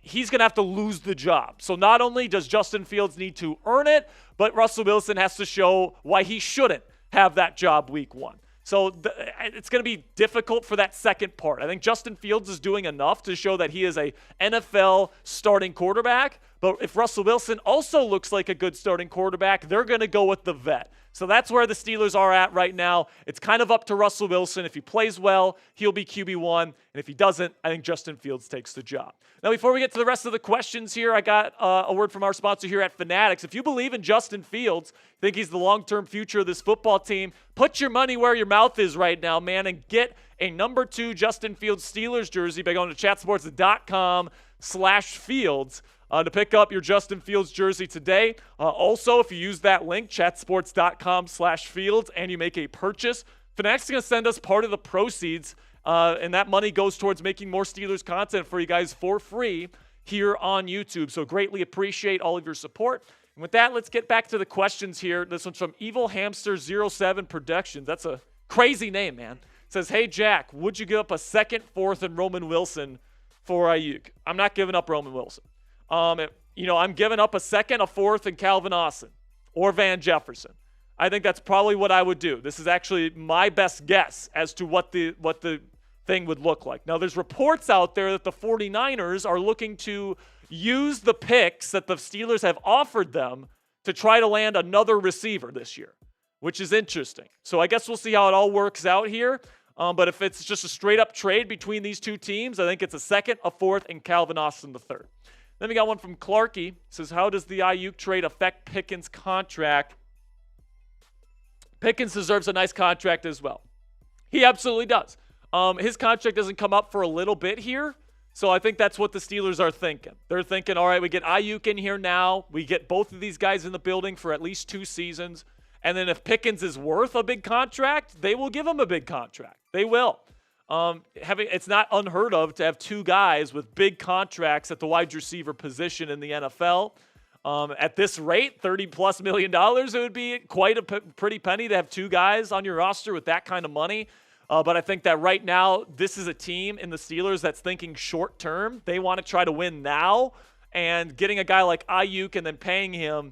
he's going to have to lose the job. So not only does Justin Fields need to earn it, but Russell Wilson has to show why he shouldn't have that job week 1. So it's going to be difficult for that second part. I think Justin Fields is doing enough to show that he is a NFL starting quarterback. But if Russell Wilson also looks like a good starting quarterback, they're going to go with the vet. So that's where the Steelers are at right now. It's kind of up to Russell Wilson. If he plays well, he'll be QB1. And if he doesn't, I think Justin Fields takes the job. Now, before we get to the rest of the questions here, I got a word from our sponsor here at Fanatics. If you believe in Justin Fields, think he's the long-term future of this football team, put your money where your mouth is right now, man, and get a number 2 Justin Fields Steelers jersey by going to chatsports.com/Fields. To pick up your Justin Fields jersey today. Also, if you use that link, chatsports.com/Fields, and you make a purchase, Fanatics is going to send us part of the proceeds, and that money goes towards making more Steelers content for you guys for free here on YouTube. So greatly appreciate all of your support. And with that, let's get back to the questions here. This one's from Evil Hamster 07 Productions. That's a crazy name, man. It says, hey, Jack, would you give up a 2nd, 4th, and Roman Wilson for Aiyuk? I'm not giving up Roman Wilson. I'm giving up a 2nd, a 4th, and Calvin Austin or Van Jefferson. I think that's probably what I would do. This is actually my best guess as to what the thing would look like. Now, there's reports out there that the 49ers are looking to use the picks that the Steelers have offered them to try to land another receiver this year, which is interesting. So I guess we'll see how it all works out here. But if it's just a straight-up trade between these two teams, I think it's a 2nd, a 4th, and Calvin Austin the 3rd. Then we got one from Clarky. It says, how does the Aiyuk trade affect Pickens' contract? Pickens deserves a nice contract as well. He absolutely does. His contract doesn't come up for a little bit here, so I think that's what the Steelers are thinking. They're thinking, all right, we get Aiyuk in here now. We get both of these guys in the building for at least 2 seasons. And then if Pickens is worth a big contract, they will give him a big contract. They will. It's not unheard of to have 2 guys with big contracts at the wide receiver position in the NFL. At this rate, $30+ million, it would be quite a pretty penny to have 2 guys on your roster with that kind of money. But I think that right now, this is a team in the Steelers that's thinking short term. They want to try to win now, and getting a guy like Aiyuk and then paying him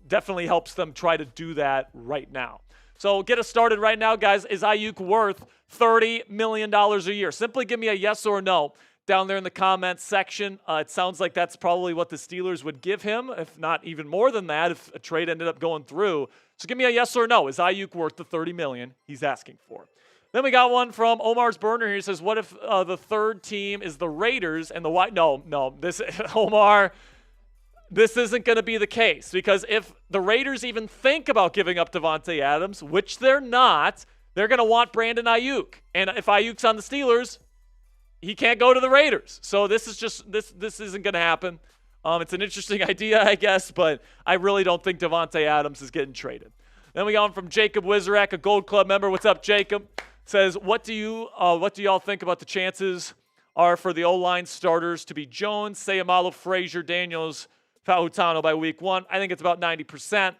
definitely helps them try to do that right now. So get us started right now, guys. Is Aiyuk worth $30 million a year? Simply give me a yes or no down there in the comments section. It sounds like that's probably what the Steelers would give him, if not even more than that, if a trade ended up going through. So give me a yes or no. Is Aiyuk worth the $30 million he's asking for? Then we got one from Omar's Burner here. He says, what if the 3rd team is the Raiders and the White? No, Omar, this isn't going to be the case, because if the Raiders even think about giving up Davante Adams, which they're not, they're going to want Brandon Aiyuk. And if Ayuk's on the Steelers, he can't go to the Raiders. So this isn't going to happen. It's an interesting idea, I guess, but I really don't think Davante Adams is getting traded. Then we got one from Jacob Wizrak, a Gold Club member. What's up, Jacob? Says, what do y'all think about the chances are for the O-line starters to be Jones, Sayamalo, Frazier, Daniels, Fautano by week 1? I think it's about 90%.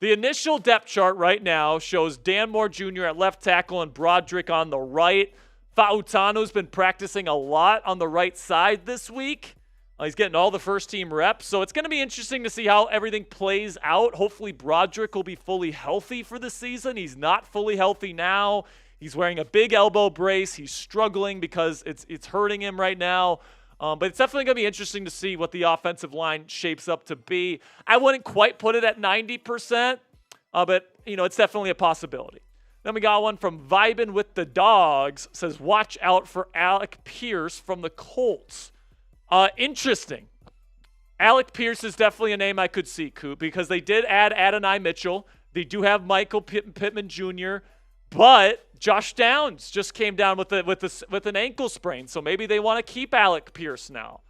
The initial depth chart right now shows Dan Moore Jr. at left tackle and Broderick on the right. Fautano's been practicing a lot on the right side this week. He's getting all the first-team reps, so it's going to be interesting to see how everything plays out. Hopefully Broderick will be fully healthy for the season. He's not fully healthy now. He's wearing a big elbow brace. He's struggling because it's hurting him right now. But it's definitely going to be interesting to see what the offensive line shapes up to be. I wouldn't quite put it at 90%, but, it's definitely a possibility. Then we got one from Vibin with the Dogs. Says, watch out for Alec Pierce from the Colts. Interesting. Alec Pierce is definitely a name I could see, Coop, because they did add Adonai Mitchell. They do have Michael Pittman Jr., but Josh Downs just came down with an ankle sprain, so maybe they want to keep Alec Pierce now.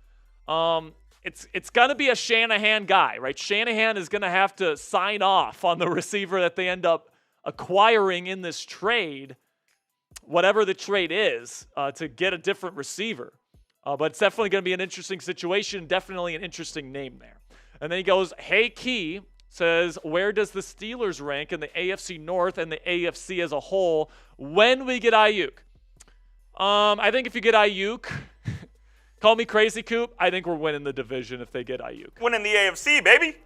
It's going to be a Shanahan guy, right? Shanahan is going to have to sign off on the receiver that they end up acquiring in this trade, whatever the trade is, to get a different receiver. But it's definitely going to be an interesting situation, definitely an interesting name there. And then he goes, hey, Key, says, where does the Steelers rank in the AFC North and the AFC as a whole when we get Aiyuk? I think if you get Aiyuk, call me crazy, Coop, I think we're winning the division if they get Aiyuk. Winning the AFC, baby.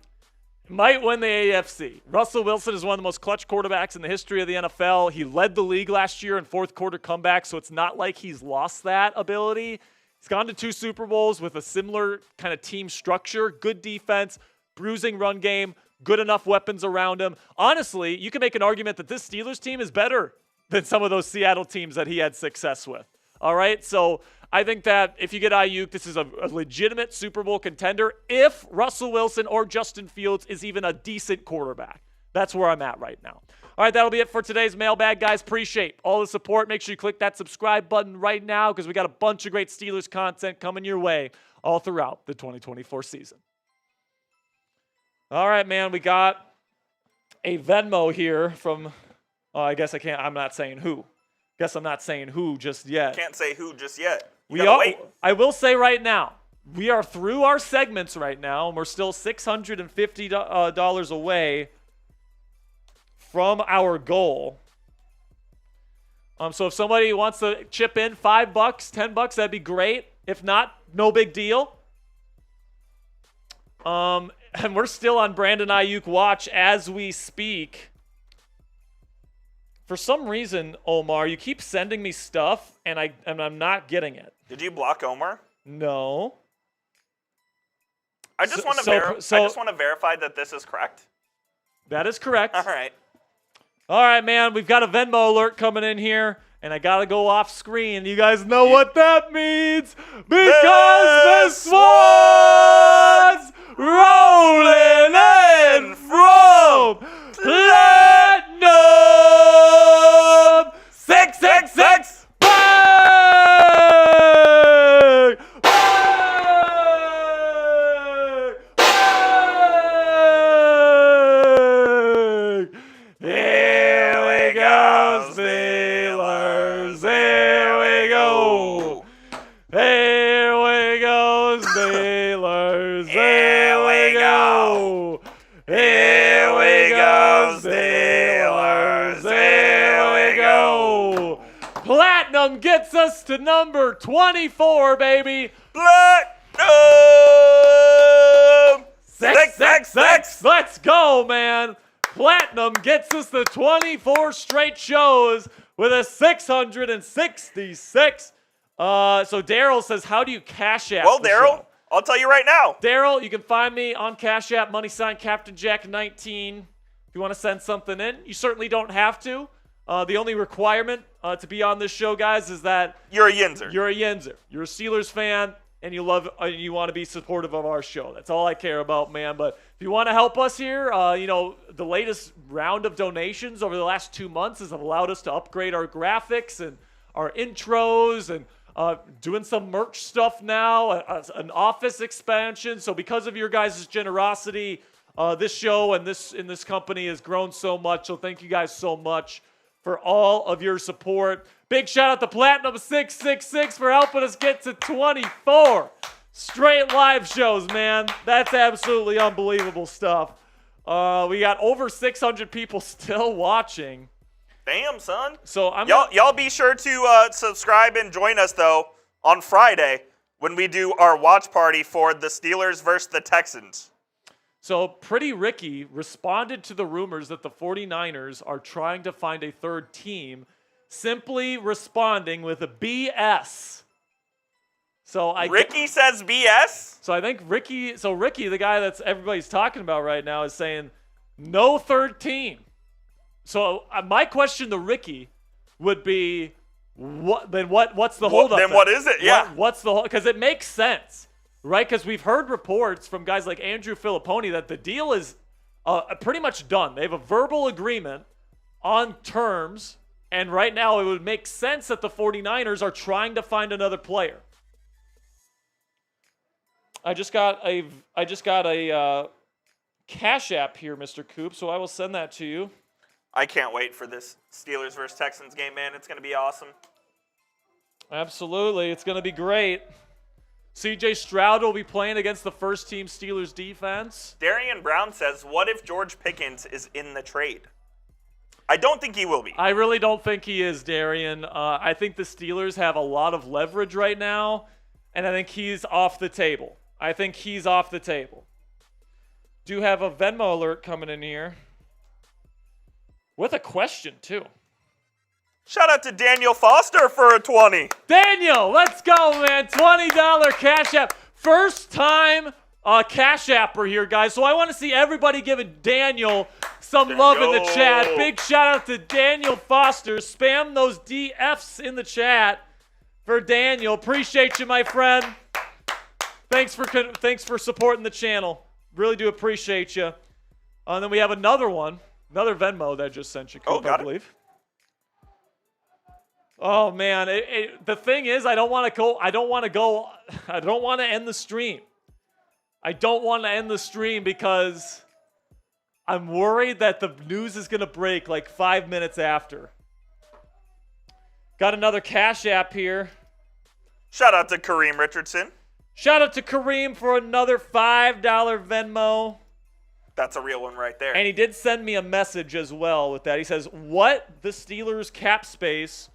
Might win the AFC. Russell Wilson is one of the most clutch quarterbacks in the history of the NFL. He led the league last year in fourth quarter comebacks, so it's not like he's lost that ability. He's gone to 2 Super Bowls with a similar kind of team structure, good defense, bruising run game, good enough weapons around him. Honestly, you can make an argument that this Steelers team is better than some of those Seattle teams that he had success with. All right, so I think that if you get Aiyuk, this is a legitimate Super Bowl contender if Russell Wilson or Justin Fields is even a decent quarterback. That's where I'm at right now. All right, that'll be it for today's mailbag, guys. Appreciate all the support. Make sure you click that subscribe button right now because we got a bunch of great Steelers content coming your way all throughout the 2024 season. All right, man, we got a Venmo here from, I guess I can't, I'm not saying who. Guess I'm not saying who just yet. Can't say who just yet. Wait. I will say right now, we are through our segments right now, and we're still $650 away from our goal. So if somebody wants to chip in $5, $10, that'd be great. If not, no big deal. And we're still on Brandon Aiyuk watch as we speak. For some reason, Omar, you keep sending me stuff, and I'm not getting it. Did you block Omar? No. I just want to verify that this is correct. That is correct. All right. All right, man. We've got a Venmo alert coming in here, and I got to go off screen. You guys know what that means because the Swans rolling in from Platinum 666. Bang! Bang! Bang! Here we go, Steelers. Here we go. Here we go, Steelers. Here we go. Here we go, Steelers. Here we go. Platinum gets us to number 24, baby. Platinum 666. Let's go, man. Platinum gets us the 24 straight shows with a 666. So Daryl says, how do you Cash App? Well, Daryl, I'll tell you right now. Daryl, you can find me on Cash App, # Captain Jack 19. If you want to send something in, you certainly don't have to. The only requirement to be on this show, guys, is that You're a Yinzer. You're a Steelers fan, and you want to be supportive of our show. That's all I care about, man. But if you want to help us here, the latest round of donations over the last 2 months has allowed us to upgrade our graphics and our intros and doing some merch stuff now, an office expansion. So because of your guys' generosity, this show and this company has grown so much. So thank you guys so much for all of your support. Big shout out to Platinum 666 for helping us get to 24 straight live shows, man. That's absolutely unbelievable stuff. We got over 600 people still watching. Damn, son. So y'all be sure to subscribe and join us though on Friday when we do our watch party for the Steelers versus the Texans. So Pretty Ricky responded to the rumors that the 49ers are trying to find a third team, simply responding with a BS. Ricky says BS? So I think Ricky, the guy that's everybody's talking about right now, is saying no third team. So my question to Ricky would be, what's the holdup? Then what is it? Yeah. What's the because it makes sense, right? Because we've heard reports from guys like Andrew Filipponi that the deal is pretty much done. They have a verbal agreement on terms, and right now it would make sense that the 49ers are trying to find another player. I just got a Cash App here, Mr. Coop, so I will send that to you. I can't wait for this Steelers versus Texans game, man. It's going to be awesome. Absolutely. It's going to be great. CJ Stroud will be playing against the first-team Steelers defense. Darian Brown says, what if George Pickens is in the trade? I don't think he will be. I really don't think he is, Darian. I think the Steelers have a lot of leverage right now, and I think he's off the table. Do have a Venmo alert coming in here. With a question, too. Shout out to Daniel Foster for a 20. Daniel, let's go, man. $20 Cash App. First time Cash Apper here, guys. So I want to see everybody giving Daniel some love in the chat. Big shout out to Daniel Foster. Spam those DFs in the chat for Daniel. Appreciate you, my friend. Thanks for supporting the channel. Really do appreciate you. And then we have another one. Another Venmo that I just sent you, Coop, I believe. Oh, man. The thing is, I don't want to end the stream. I don't want to end the stream because I'm worried that the news is going to break like 5 minutes after. Got another Cash App here. Shout out to Kareem Richardson. Shout out to Kareem for another $5 Venmo. That's a real one right there. And he did send me a message as well with that. He says, what the Steelers cap space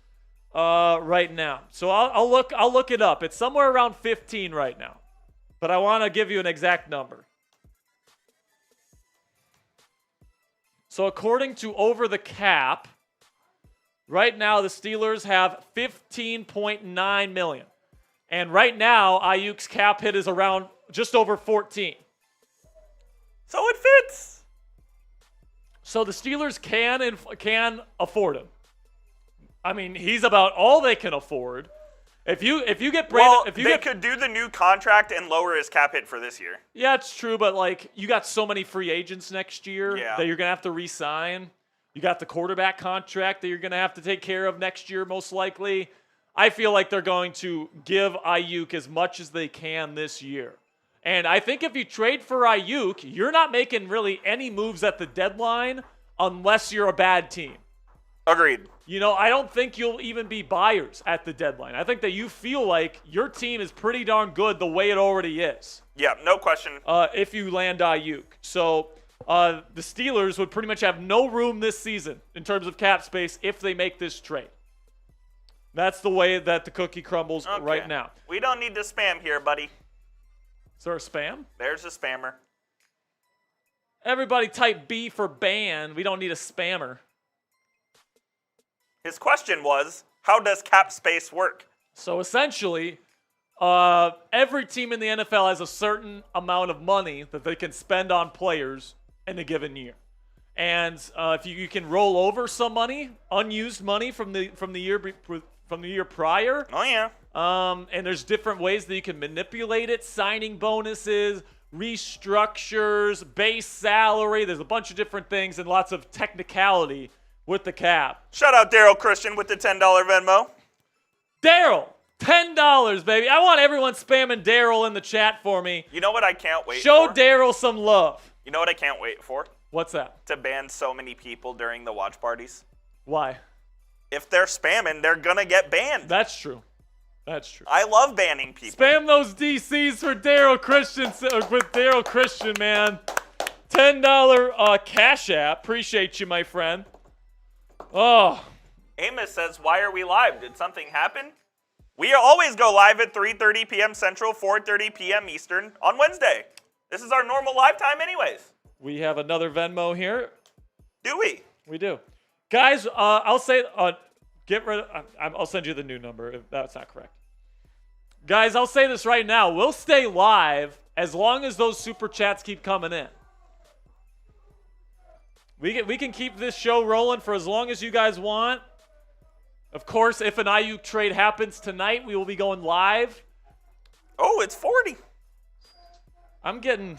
right now? So I'll look it up. It's somewhere around 15 right now. But I want to give you an exact number. So according to Over the Cap, right now the Steelers have $15.9 million. And right now, Aiyuk's cap hit is around just over 14. So it fits. So the Steelers can afford him. I mean, he's about all they can afford. If you get Brandon, they could do the new contract and lower his cap hit for this year. Yeah, it's true, but like you got so many free agents next year that you're gonna have to re-sign. You got the quarterback contract that you're gonna have to take care of next year, most likely. I feel like they're going to give Aiyuk as much as they can this year. And I think if you trade for Aiyuk, you're not making really any moves at the deadline unless you're a bad team. Agreed. You know, I don't think you'll even be buyers at the deadline. I think that you feel like your team is pretty darn good the way it already is. Yeah, no question. If you land Aiyuk. So the Steelers would pretty much have no room this season in terms of cap space if they make this trade. That's the way that the cookie crumbles right now. We don't need to spam here, buddy. Is there a spam? There's a spammer. Everybody type B for ban. We don't need a spammer. His question was, how does cap space work? So essentially, every team in the NFL has a certain amount of money that they can spend on players in a given year. And if you can roll over some money, unused money from the year prior. Oh yeah. And there's different ways that you can manipulate it: signing bonuses, restructures, base salary. There's a bunch of different things and lots of technicality with the cap. Shout out Daryl Christian with the $10 Venmo. Daryl, $10, baby. I want everyone spamming Daryl in the chat for me. You know what I can't wait for? Show Daryl some love. You know what I can't wait for? What's that? To ban so many people during the watch parties. Why? If they're spamming, they're going to get banned. That's true. That's true. I love banning people. Spam those DCs for Daryl Christian with Daryl Christian, man. $10 Cash App. Appreciate you, my friend. Oh. Amos says, why are we live? Did something happen? We always go live at 3:30 p.m. Central, 4:30 p.m. Eastern on Wednesday. This is our normal live time anyways. We have another Venmo here. Do we? We do. Guys, I'll say, get rid of, I'll send you the new number if that's not correct. Guys, I'll say this right now. We'll stay live as long as those super chats keep coming in. We can keep this show rolling for as long as you guys want. Of course, if an Aiyuk trade happens tonight, we will be going live. Oh, it's 40. I'm getting...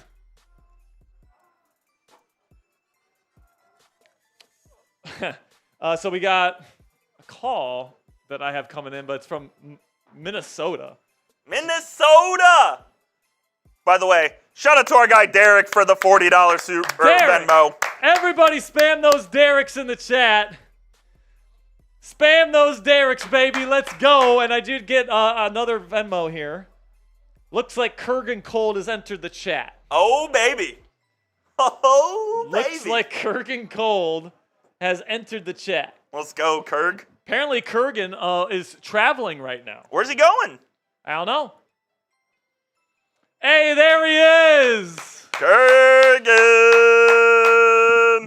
so we got a call that I have coming in, but it's from Minnesota. Minnesota! By the way, shout out to our guy Derek for the $40 Venmo. Everybody spam those Dereks in the chat. Spam those Dereks, baby. Let's go. And I did get another Venmo here. Looks like Kurgan Cold has entered the chat. Oh, baby. Oh, baby. Looks like Kurgan Cold has entered the chat. Let's go, Kurg. Apparently, Kurgan is traveling right now. Where's he going? I don't know. Hey, there he is. Kurgan.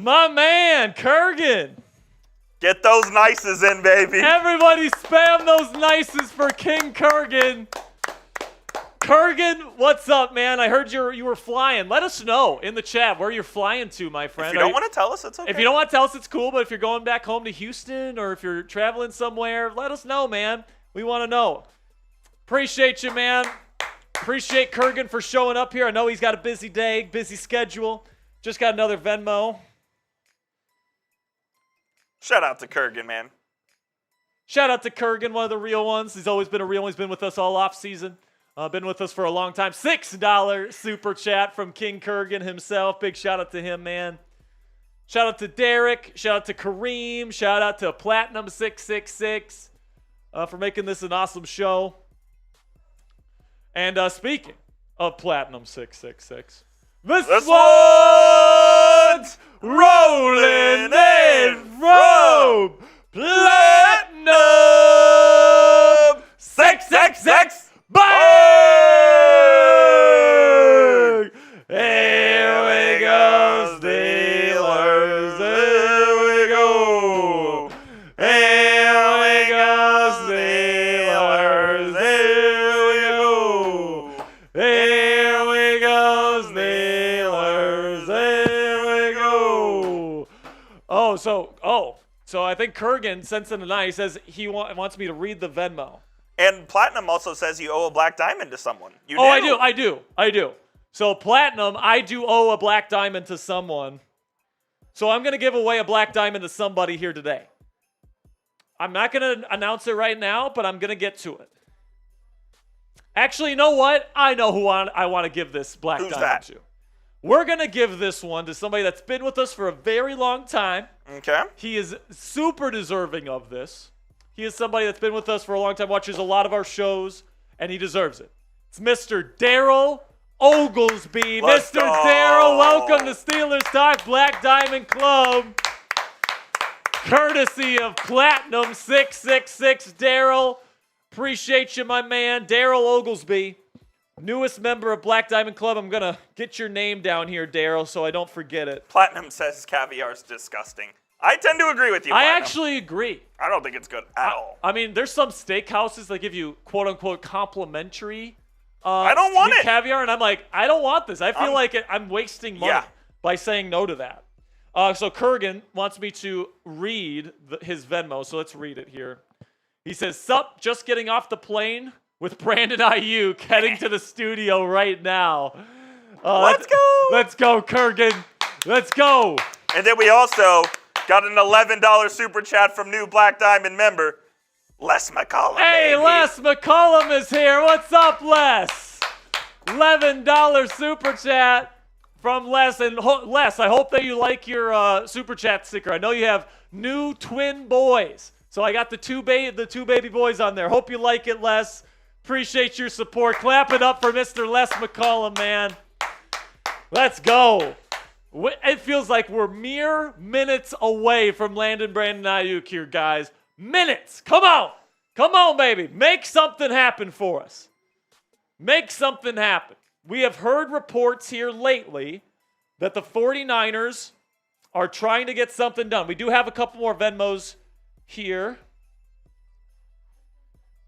My man, Kurgan. Get those nices in, baby. Everybody spam those nices for King Kurgan. Kurgan, what's up, man? I heard you were flying. Let us know in the chat where you're flying to, my friend. If you don't want to tell us, it's okay. If you don't want to tell us, it's cool. But if you're going back home to Houston or if you're traveling somewhere, let us know, man. We want to know. Appreciate you, man. Appreciate Kurgan for showing up here. I know he's got a busy day, busy schedule. Just got another Venmo. Shout out to Kurgan, man. Shout out to Kurgan, one of the real ones. He's always been a real one. He's been with us all off season. Been with us for a long time. $6 super chat from King Kurgan himself. Big shout out to him, man. Shout out to Derek. Shout out to Kareem. Shout out to Platinum666 for making this an awesome show. And speaking of Platinum666, this one's rolling in from Platinum 666. Bang! Here we go, Steelers. Here we go. Here we go, Steelers. Here we go. Here we go, Steelers. Here we go. So I think Kurgan sent in tonight. He says he wants me to read the Venmo. And Platinum also says you owe a black diamond to someone. You do. I do. So Platinum, I do owe a black diamond to someone. So I'm going to give away a black diamond to somebody here today. I'm not going to announce it right now, but I'm going to get to it. Actually, you know what? I know who I want to give this black diamond to. We're going to give this one to somebody that's been with us for a very long time. Okay. He is super deserving of this. He is somebody that's been with us for a long time, watches a lot of our shows, and he deserves it. It's Mr. Daryl Oglesby. Mr. Daryl, welcome to Steelers Talk Black Diamond Club. Courtesy of Platinum 666. Daryl, appreciate you, my man. Daryl Oglesby, newest member of Black Diamond Club. I'm going to get your name down here, Daryl, so I don't forget it. Platinum says caviar's disgusting. I tend to agree with you, Platinum. I actually agree. I don't think it's good at all. I mean, there's some steakhouses that give you quote-unquote complimentary I don't want it. Caviar, and I'm like, I don't want this. I feel like I'm wasting money by saying no to that. So Kurgan wants me to read his Venmo, so let's read it here. He says, "Sup, just getting off the plane with Brandon Aiyuk, heading to the studio right now." Let's go. Let's go, Kurgan. Let's go. And then we also got an $11 super chat from new Black Diamond member, Les McCollum. Hey, baby. Les McCollum is here. What's up, Les? $11 super chat from Les. And Les, I hope that you like your super chat sticker. I know you have new twin boys. So I got the two baby boys on there. Hope you like it, Les. Appreciate your support. Clap it up for Mr. Les McCollum, man. Let's go. It feels like we're mere minutes away from landing Brandon Aiyuk here, guys. Minutes. Come on. Come on, baby. Make something happen for us. Make something happen. We have heard reports here lately that the 49ers are trying to get something done. We do have a couple more Venmos here.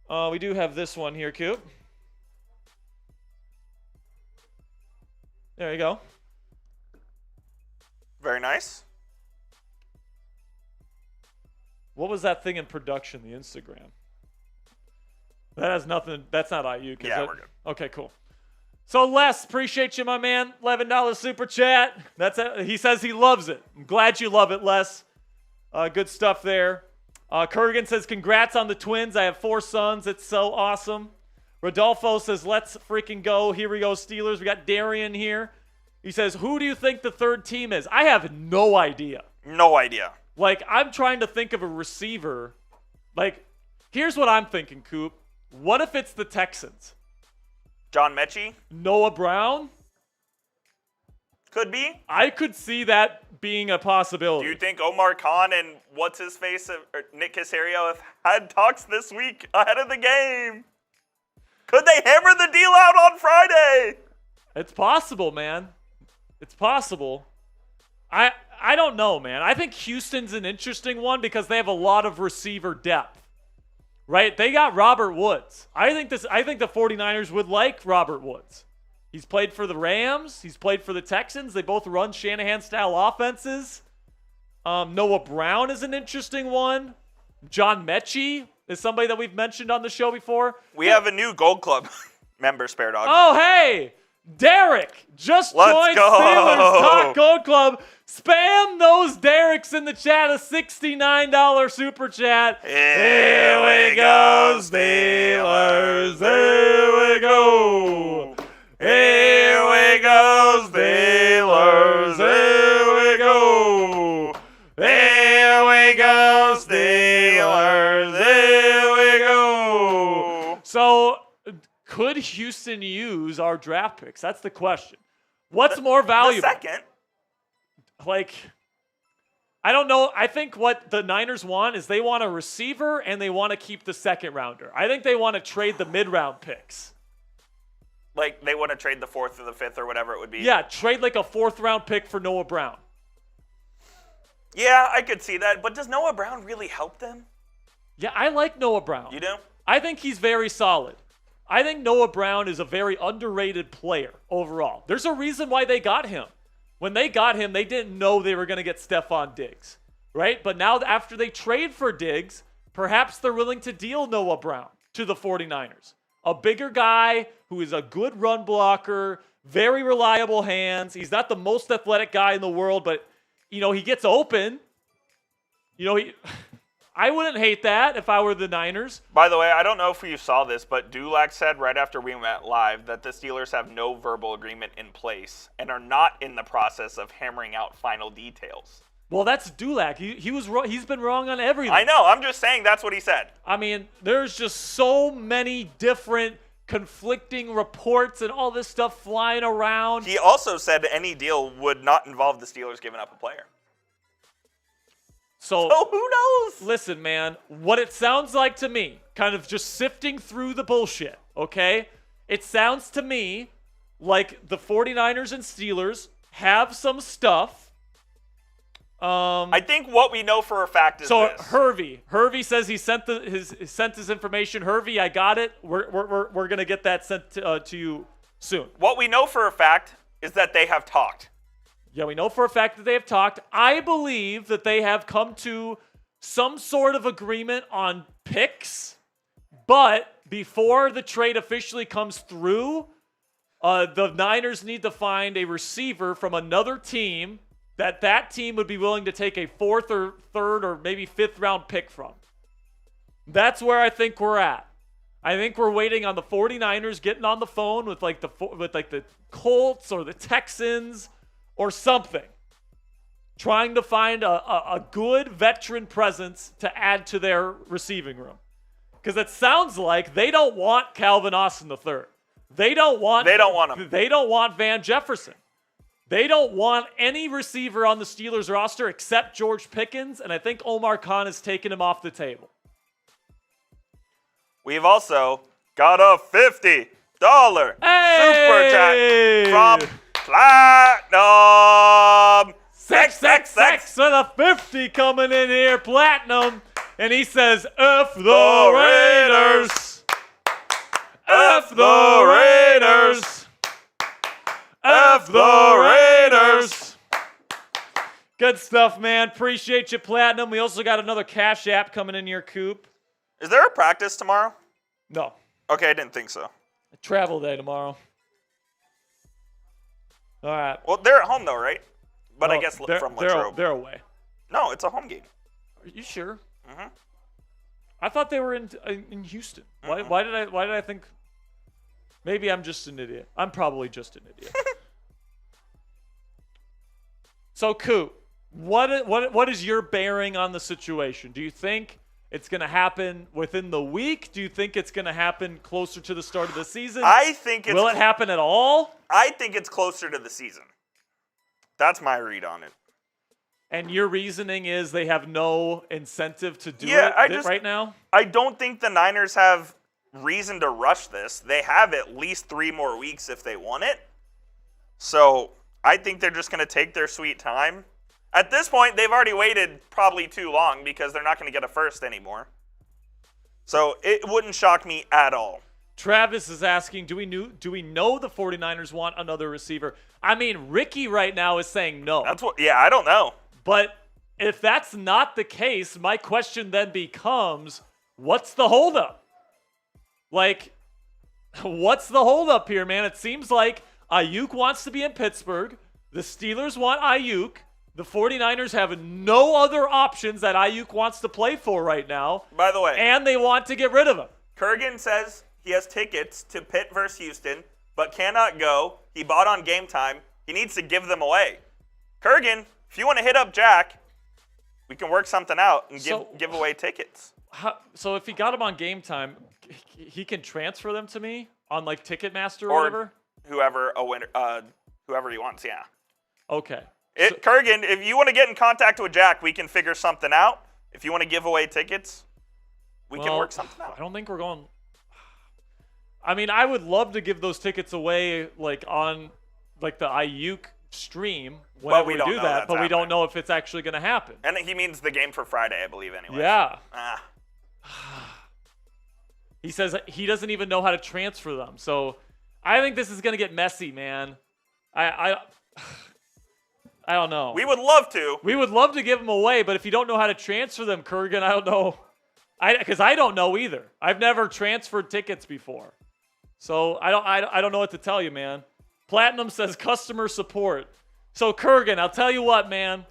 We do have this one here, Coop. There you go. Very nice. What was that thing in production, the Instagram? That has nothing. That's not Aiyuk, is it? We're good. Okay, cool. So, Les, appreciate you, my man. $11 super chat. That's it. He says he loves it. I'm glad you love it, Les. Good stuff there. Kurgan says, congrats on the twins. I have 4 sons. It's so awesome. Rodolfo says, let's freaking go. Here we go, Steelers. We got Darian here. He says, who do you think the third team is? I have no idea. No idea. Like, I'm trying to think of a receiver. Like, here's what I'm thinking, Coop. What if it's the Texans? John Mechie? Noah Brown? Could be. I could see that being a possibility. Do you think Omar Khan and what's-his-face, or Nick Caserio, have had talks this week ahead of the game? Could they hammer the deal out on Friday? It's possible, man. It's possible. I don't know, man. I think Houston's an interesting one because they have a lot of receiver depth. Right? They got Robert Woods. I think the 49ers would like Robert Woods. He's played for the Rams. He's played for the Texans. They both run Shanahan-style offenses. Noah Brown is an interesting one. John Mechie is somebody that we've mentioned on the show before. We have a new Gold Club member, Spare Dog. Oh, hey! Derek just Let's joined go. Steelers Talk Gold Club. Spam those Dereks in the chat. A $69 super chat. Here we go, Steelers. Here we go. Here we go, Steelers. Here we go. Here we go, Steelers. Here we go. So, could Houston use our draft picks? That's the question. What's more valuable? The second. Like, I don't know. I think what the Niners want is they want a receiver and they want to keep the second rounder. I think they want to trade the mid-round picks. Like, they want to trade the 4th or the 5th or whatever it would be. Yeah, trade like a 4th-round pick for Noah Brown. Yeah, I could see that. But does Noah Brown really help them? Yeah, I like Noah Brown. You do? I think he's very solid. I think Noah Brown is a very underrated player overall. There's a reason why they got him. When they got him, they didn't know they were going to get Stephon Diggs, right? But now after they trade for Diggs, perhaps they're willing to deal Noah Brown to the 49ers. A bigger guy who is a good run blocker, very reliable hands. He's not the most athletic guy in the world, but, you know, he gets open. You know, I wouldn't hate that if I were the Niners. By the way, I don't know if you saw this, but Dulac said right after we went live that the Steelers have no verbal agreement in place and are not in the process of hammering out final details. Well, that's Dulac. He was wrong. He's been wrong on everything. I know. I'm just saying that's what he said. I mean, there's just so many different conflicting reports and all this stuff flying around. He also said any deal would not involve the Steelers giving up a player. So who knows? Listen, man, what it sounds like to me, kind of just sifting through the bullshit, okay? It sounds to me like the 49ers and Steelers have some stuff. I think what we know for a fact is so this. Hervey says he sent his information. Hervey, I got it. We're gonna get that sent to you soon. What we know for a fact is that they have talked. Yeah, we know for a fact that they have talked. I believe that they have come to some sort of agreement on picks, but before the trade officially comes through, the Niners need to find a receiver from another team that team would be willing to take a 4th or 3rd or maybe 5th round pick from. That's where I think we're at. I think we're waiting on the 49ers getting on the phone with the Colts or the Texans or something, trying to find a good veteran presence to add to their receiving room. Because it sounds like they don't want Calvin Austin III. They don't want him. They don't want Van Jefferson. They don't want any receiver on the Steelers roster except George Pickens, and I think Omar Khan has taken him off the table. We've also got a $50 super chat from Platinum. Sex with a 50 coming in here, Platinum. And he says, F the Raiders. F the Raiders. F the Raiders. Good stuff, man. Appreciate you, Platinum. We also got another Cash App coming in your coop. Is there a practice tomorrow? No. Okay, I didn't think so. Travel day tomorrow. All right. Well, they're at home though, right? But No, I guess from Latrobe. They're away. No, it's a home game. Are you sure? Mm-hmm. I thought they were in Houston. Why did I think? Maybe I'm just an idiot. I'm probably just an idiot. So, Coop, what is your bearing on the situation? Do you think it's going to happen within the week? Do you think it's going to happen closer to the start of the season? I think it's. Will it happen at all? I think it's closer to the season. That's my read on it. And your reasoning is they have no incentive to do it right now? I don't think the Niners have reason to rush this. They have at least 3 more weeks if they want it. So I think they're just going to take their sweet time. At this point, they've already waited probably too long because they're not going to get a first anymore. So it wouldn't shock me at all. Travis is asking, do we know the 49ers want another receiver? I mean, Ricky right now is saying no. I don't know. But if that's not the case, my question then becomes, what's the holdup? Like, what's the holdup here, man? It seems like Aiyuk wants to be in Pittsburgh. The Steelers want Aiyuk. The 49ers have no other options that Aiyuk wants to play for right now. By the way. And they want to get rid of him. Kurgan says he has tickets to Pitt versus Houston, but cannot go. He bought on Game Time. He needs to give them away. Kurgan, if you want to hit up Jack, we can work something out and give away tickets. So if he got them on Game Time, he can transfer them to me on like Ticketmaster or whatever? Whoever he wants, yeah. Okay. Kurgan, if you want to get in contact with Jack, we can figure something out. If you want to give away tickets, we can work something out. I don't think we're going. I mean, I would love to give those tickets away like on like the Aiyuk stream whenever we do that, but we don't know if it's actually going to happen. And he means the game for Friday, I believe, anyway. Yeah. He says he doesn't even know how to transfer them. So I think this is going to get messy, man. I don't know. We would love to. We would love to give them away, but if you don't know how to transfer them, Kurgan, I don't know. Because I don't know either. I've never transferred tickets before. So I don't know what to tell you, man. Platinum says customer support. So Kurgan, I'll tell you what, man.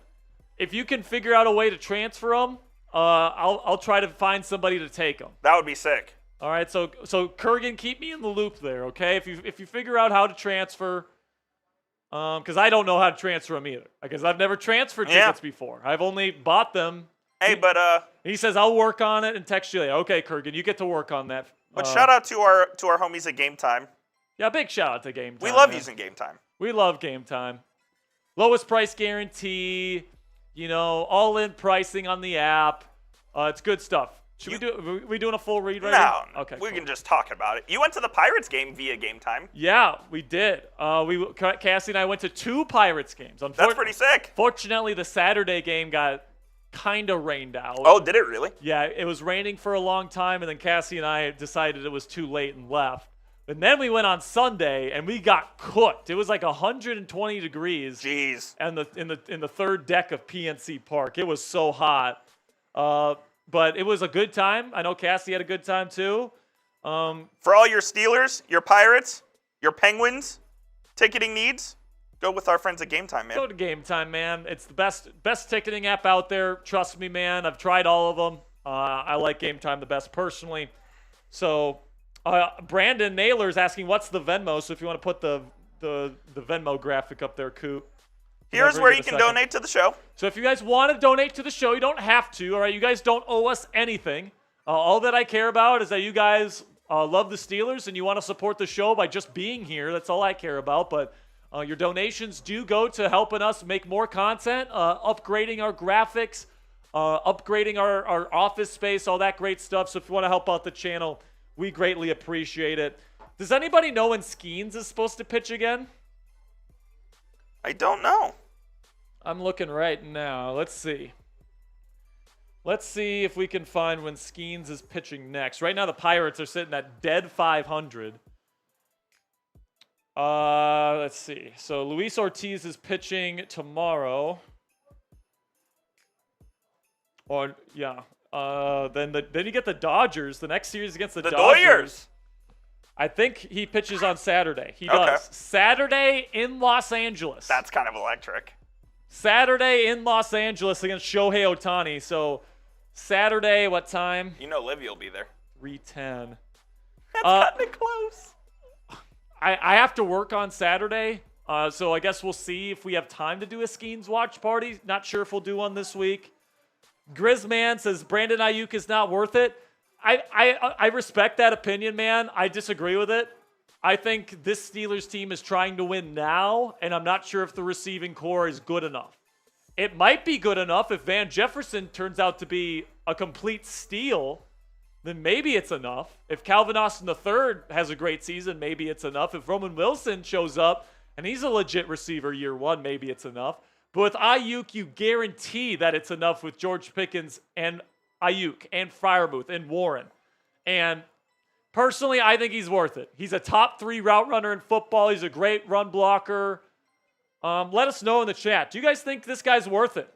If you can figure out a way to transfer them, I'll try to find somebody to take them. That would be sick. All right, so Kurgan, keep me in the loop there, okay? If you figure out how to transfer, because I don't know how to transfer them either, because I've never transferred tickets before. I've only bought them. Hey, but he says I'll work on it and text you later. Okay, Kurgan, you get to work on that. But shout out to our homies at Game Time. Yeah, big shout out to Game Time. We love using Game Time. We love Game Time. Lowest price guarantee, all-in pricing on the app. It's good stuff. Are we doing a full read right now? No. Okay. We can just talk about it. You went to the Pirates game via Game Time. Yeah, we did. Cassie and I went to 2 Pirates games. That's pretty sick. Fortunately, the Saturday game got kind of rained out. Oh, did it really? Yeah, it was raining for a long time, and then Cassie and I decided it was too late and left. And then we went on Sunday, and we got cooked. It was like 120 degrees. Jeez. And in the third deck of PNC Park, it was so hot. But it was a good time. I know Cassie had a good time too. For all your Steelers, your Pirates, your Penguins ticketing needs, go with our friends at Game Time, man. Go to Game Time, man. It's the best ticketing app out there. Trust me, man. I've tried all of them. I like Game Time the best personally. So Brandon Naylor's asking, what's the Venmo? So if you want to put the Venmo graphic up there, Coop. Here's where you can donate to the show. So if you guys want to donate to the show, you don't have to, all right? You guys don't owe us anything. All that I care about is that you guys love the Steelers and you want to support the show by just being here. That's all I care about. But your donations do go to helping us make more content, upgrading our graphics, upgrading our office space, all that great stuff. So if you want to help out the channel, we greatly appreciate it. Does anybody know when Skeens is supposed to pitch again? I don't know. I'm looking right now. Let's see. Let's see if we can find when Skeens is pitching next. Right now, the Pirates are sitting at dead 500. Let's see. So Luis Ortiz is pitching tomorrow. Or yeah. Then you get the Dodgers. The next series against the The Dodgers. Doyers. I think he pitches on Saturday. He Okay. does. Saturday in Los Angeles. That's kind of electric. Saturday in Los Angeles against Shohei Ohtani. So Saturday, what time? You know Livy will be there. 3:10. That's cutting it close. I have to work on Saturday, so I guess we'll see if we have time to do a Skeens watch party. Not sure if we'll do one this week. Grizzman says Brandon Aiyuk is not worth it. I respect that opinion, man. I disagree with it. I think this Steelers team is trying to win now, and I'm not sure if the receiving core is good enough. It might be good enough if Van Jefferson turns out to be a complete steal, then maybe it's enough. If Calvin Austin III has a great season, maybe it's enough. If Roman Wilson shows up and he's a legit receiver year one, maybe it's enough. But with Aiyuk, you guarantee that it's enough with George Pickens and Aiyuk and Freiermuth and Warren. And personally, I think he's worth it. He's a top 3 route runner in football. He's a great run blocker. Let us know in the chat. Do you guys think this guy's worth it?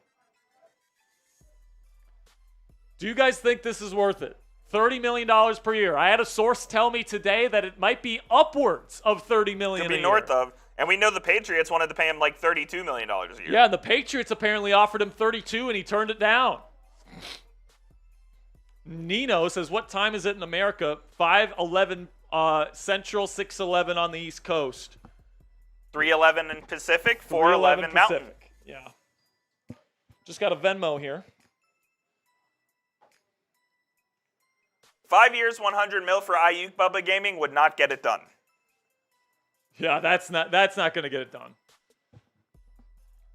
Do you guys think this is worth it? $30 million per year. I had a source tell me today that it might be upwards of $30 million Could be a north year. of. And we know the Patriots wanted to pay him like $32 million a year. Yeah, and the Patriots apparently offered him 32 and he turned it down. Nino says, what time is it in America? 5:11 Central, 6:11 on the East Coast. 3:11 in Pacific, 4:11 Mountain. Pacific. Yeah. Just got a Venmo here. 5 years, 100 mil for Aiyuk. Bubba Gaming would not get it done. Yeah, that's not going to get it done.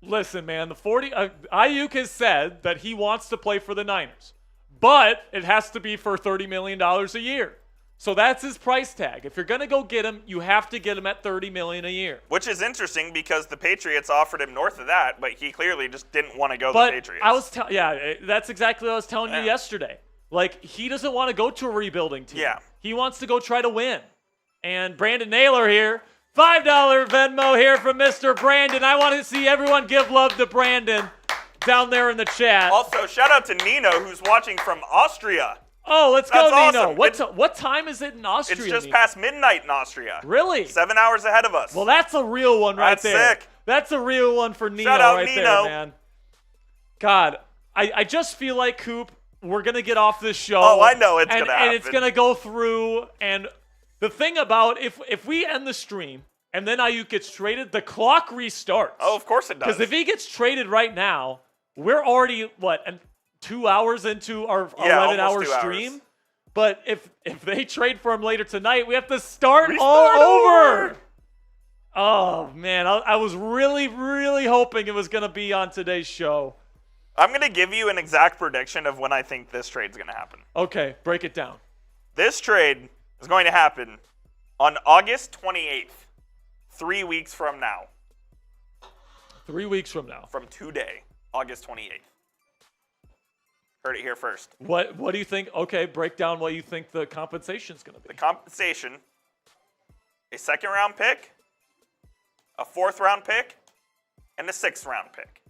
Listen, man, Aiyuk has said that he wants to play for the Niners, but it has to be for $30 million a year. So that's his price tag. If you're going to go get him, you have to get him at $30 million a year. Which is interesting because the Patriots offered him north of that, but he clearly just didn't want to go to the Patriots. That's exactly what I was telling you yesterday. Like, he doesn't want to go to a rebuilding team. Yeah. He wants to go try to win. And Brandon Naylor here, $5 Venmo here from Mr. Brandon. I want to see everyone give love to Brandon down there in the chat. Also, shout out to Nino, who's watching from Austria. Oh, let's go, That's Nino. awesome. What time is it in Austria? It's just Nino? past midnight in Austria. Really? 7 hours ahead of us. Well, that's a real one right That's there. sick. That's a real one for Nino Shout out right Nino. there, man. God, I just feel like, Coop, we're going to get off this show. Oh, I know it's going to happen. And it's going to go through. And the thing about, if we end the stream and then Aiyuk gets traded, the clock restarts. Oh, of course it does. Because if he gets traded right now, we're already, 2 hours into our 11-hour stream? Hours. But if they trade for him later tonight, we have to start all over. Oh, man. I was really, really hoping it was going to be on today's show. I'm going to give you an exact prediction of when I think this trade's going to happen. Okay, break it down. This trade is going to happen on August 28th, 3 weeks from now. 3 weeks from now. From today, August 28th. Heard it here first. What do you think? Okay, break down what you think the compensation is going to be. The compensation, a second-round pick, a fourth-round pick, and a sixth-round pick.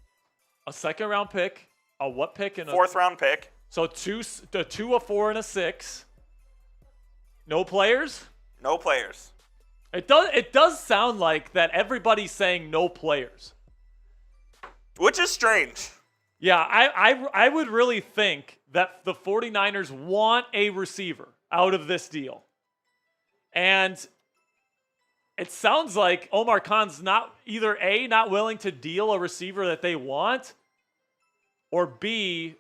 A second-round pick, a what pick? And Fourth-round pick. So two, a 4, and a 6. No players? No players. It does sound like that everybody's saying no players. Which is strange. Yeah, I would really think that the 49ers want a receiver out of this deal. And it sounds like Omar Khan's not either A, not willing to deal a receiver that they want, or B,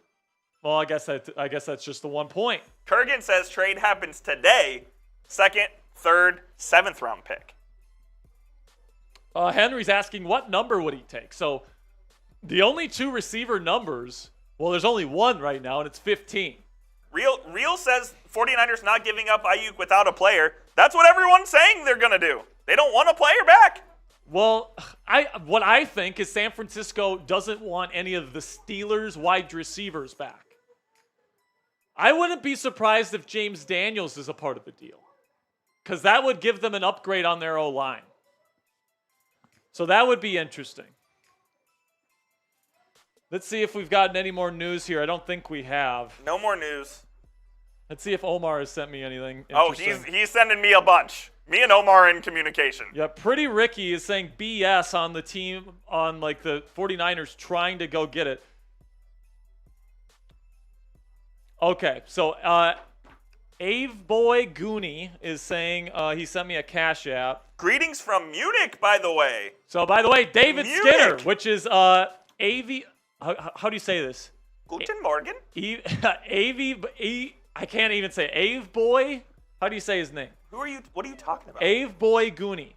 well, I guess that's just the 1 point. Kurgan says trade happens today, second, third, seventh-round pick. Henry's asking what number would he take? So the only 2 receiver numbers, well, there's only one right now, and it's 15. Real says 49ers not giving up Aiyuk without a player. That's what everyone's saying they're going to do. They don't want a player back. Well, what I think is San Francisco doesn't want any of the Steelers' wide receivers back. I wouldn't be surprised if James Daniels is a part of the deal, because that would give them an upgrade on their O-line. So that would be interesting. Let's see if we've gotten any more news here. I don't think we have. No more news. Let's see if Omar has sent me anything Oh, he's sending me a bunch. Me and Omar are in communication. Yeah, Pretty Ricky is saying BS on the team, on like the 49ers trying to go get it. Okay, so Ave Boy Goonie is saying he sent me a Cash App. Greetings from Munich, by the way. So, by the way, David Munich. Skinner, which is Avi. How do you say this? Guten Morgen. I can't even say Ave Boy. How do you say his name? What are you talking about? Ave Boy Goonie.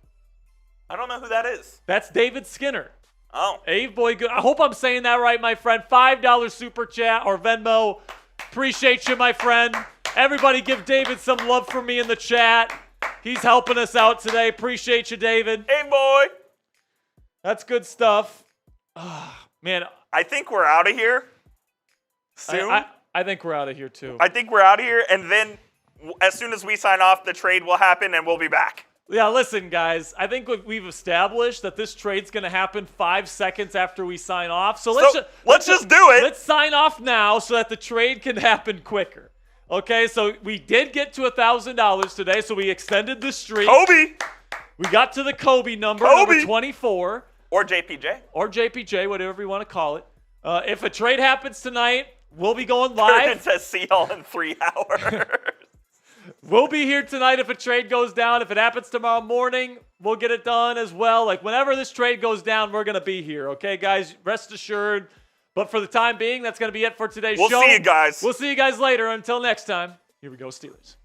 I don't know who that is. That's David Skinner. Oh. Ave Boy Goonie. I hope I'm saying that right, my friend. $5 super chat or Venmo. Appreciate you, my friend. Everybody give David some love for me in the chat. He's helping us out today. Appreciate you, David. Hey, boy. That's good stuff. Man. I think we're out of here soon. I think we're out of here, too. I think we're out of here, and then as soon as we sign off, the trade will happen, and we'll be back. Yeah, listen, guys. I think we've established that this trade's going to happen 5 seconds after we sign off. So let's just do it. Let's sign off now so that the trade can happen quicker. Okay, so we did get to $1,000 today, so we extended the streak. Kobe. We got to the Kobe number 24. Or JPJ. Or JPJ, whatever you want to call it. If a trade happens tonight, we'll be going live. It says see y'all in 3 hours. We'll be here tonight if a trade goes down. If it happens tomorrow morning, we'll get it done as well. Like, whenever this trade goes down, we're going to be here. Okay, guys? Rest assured. But for the time being, that's going to be it for today's show. We'll see you guys. We'll see you guys later. Until next time, here we go, Steelers.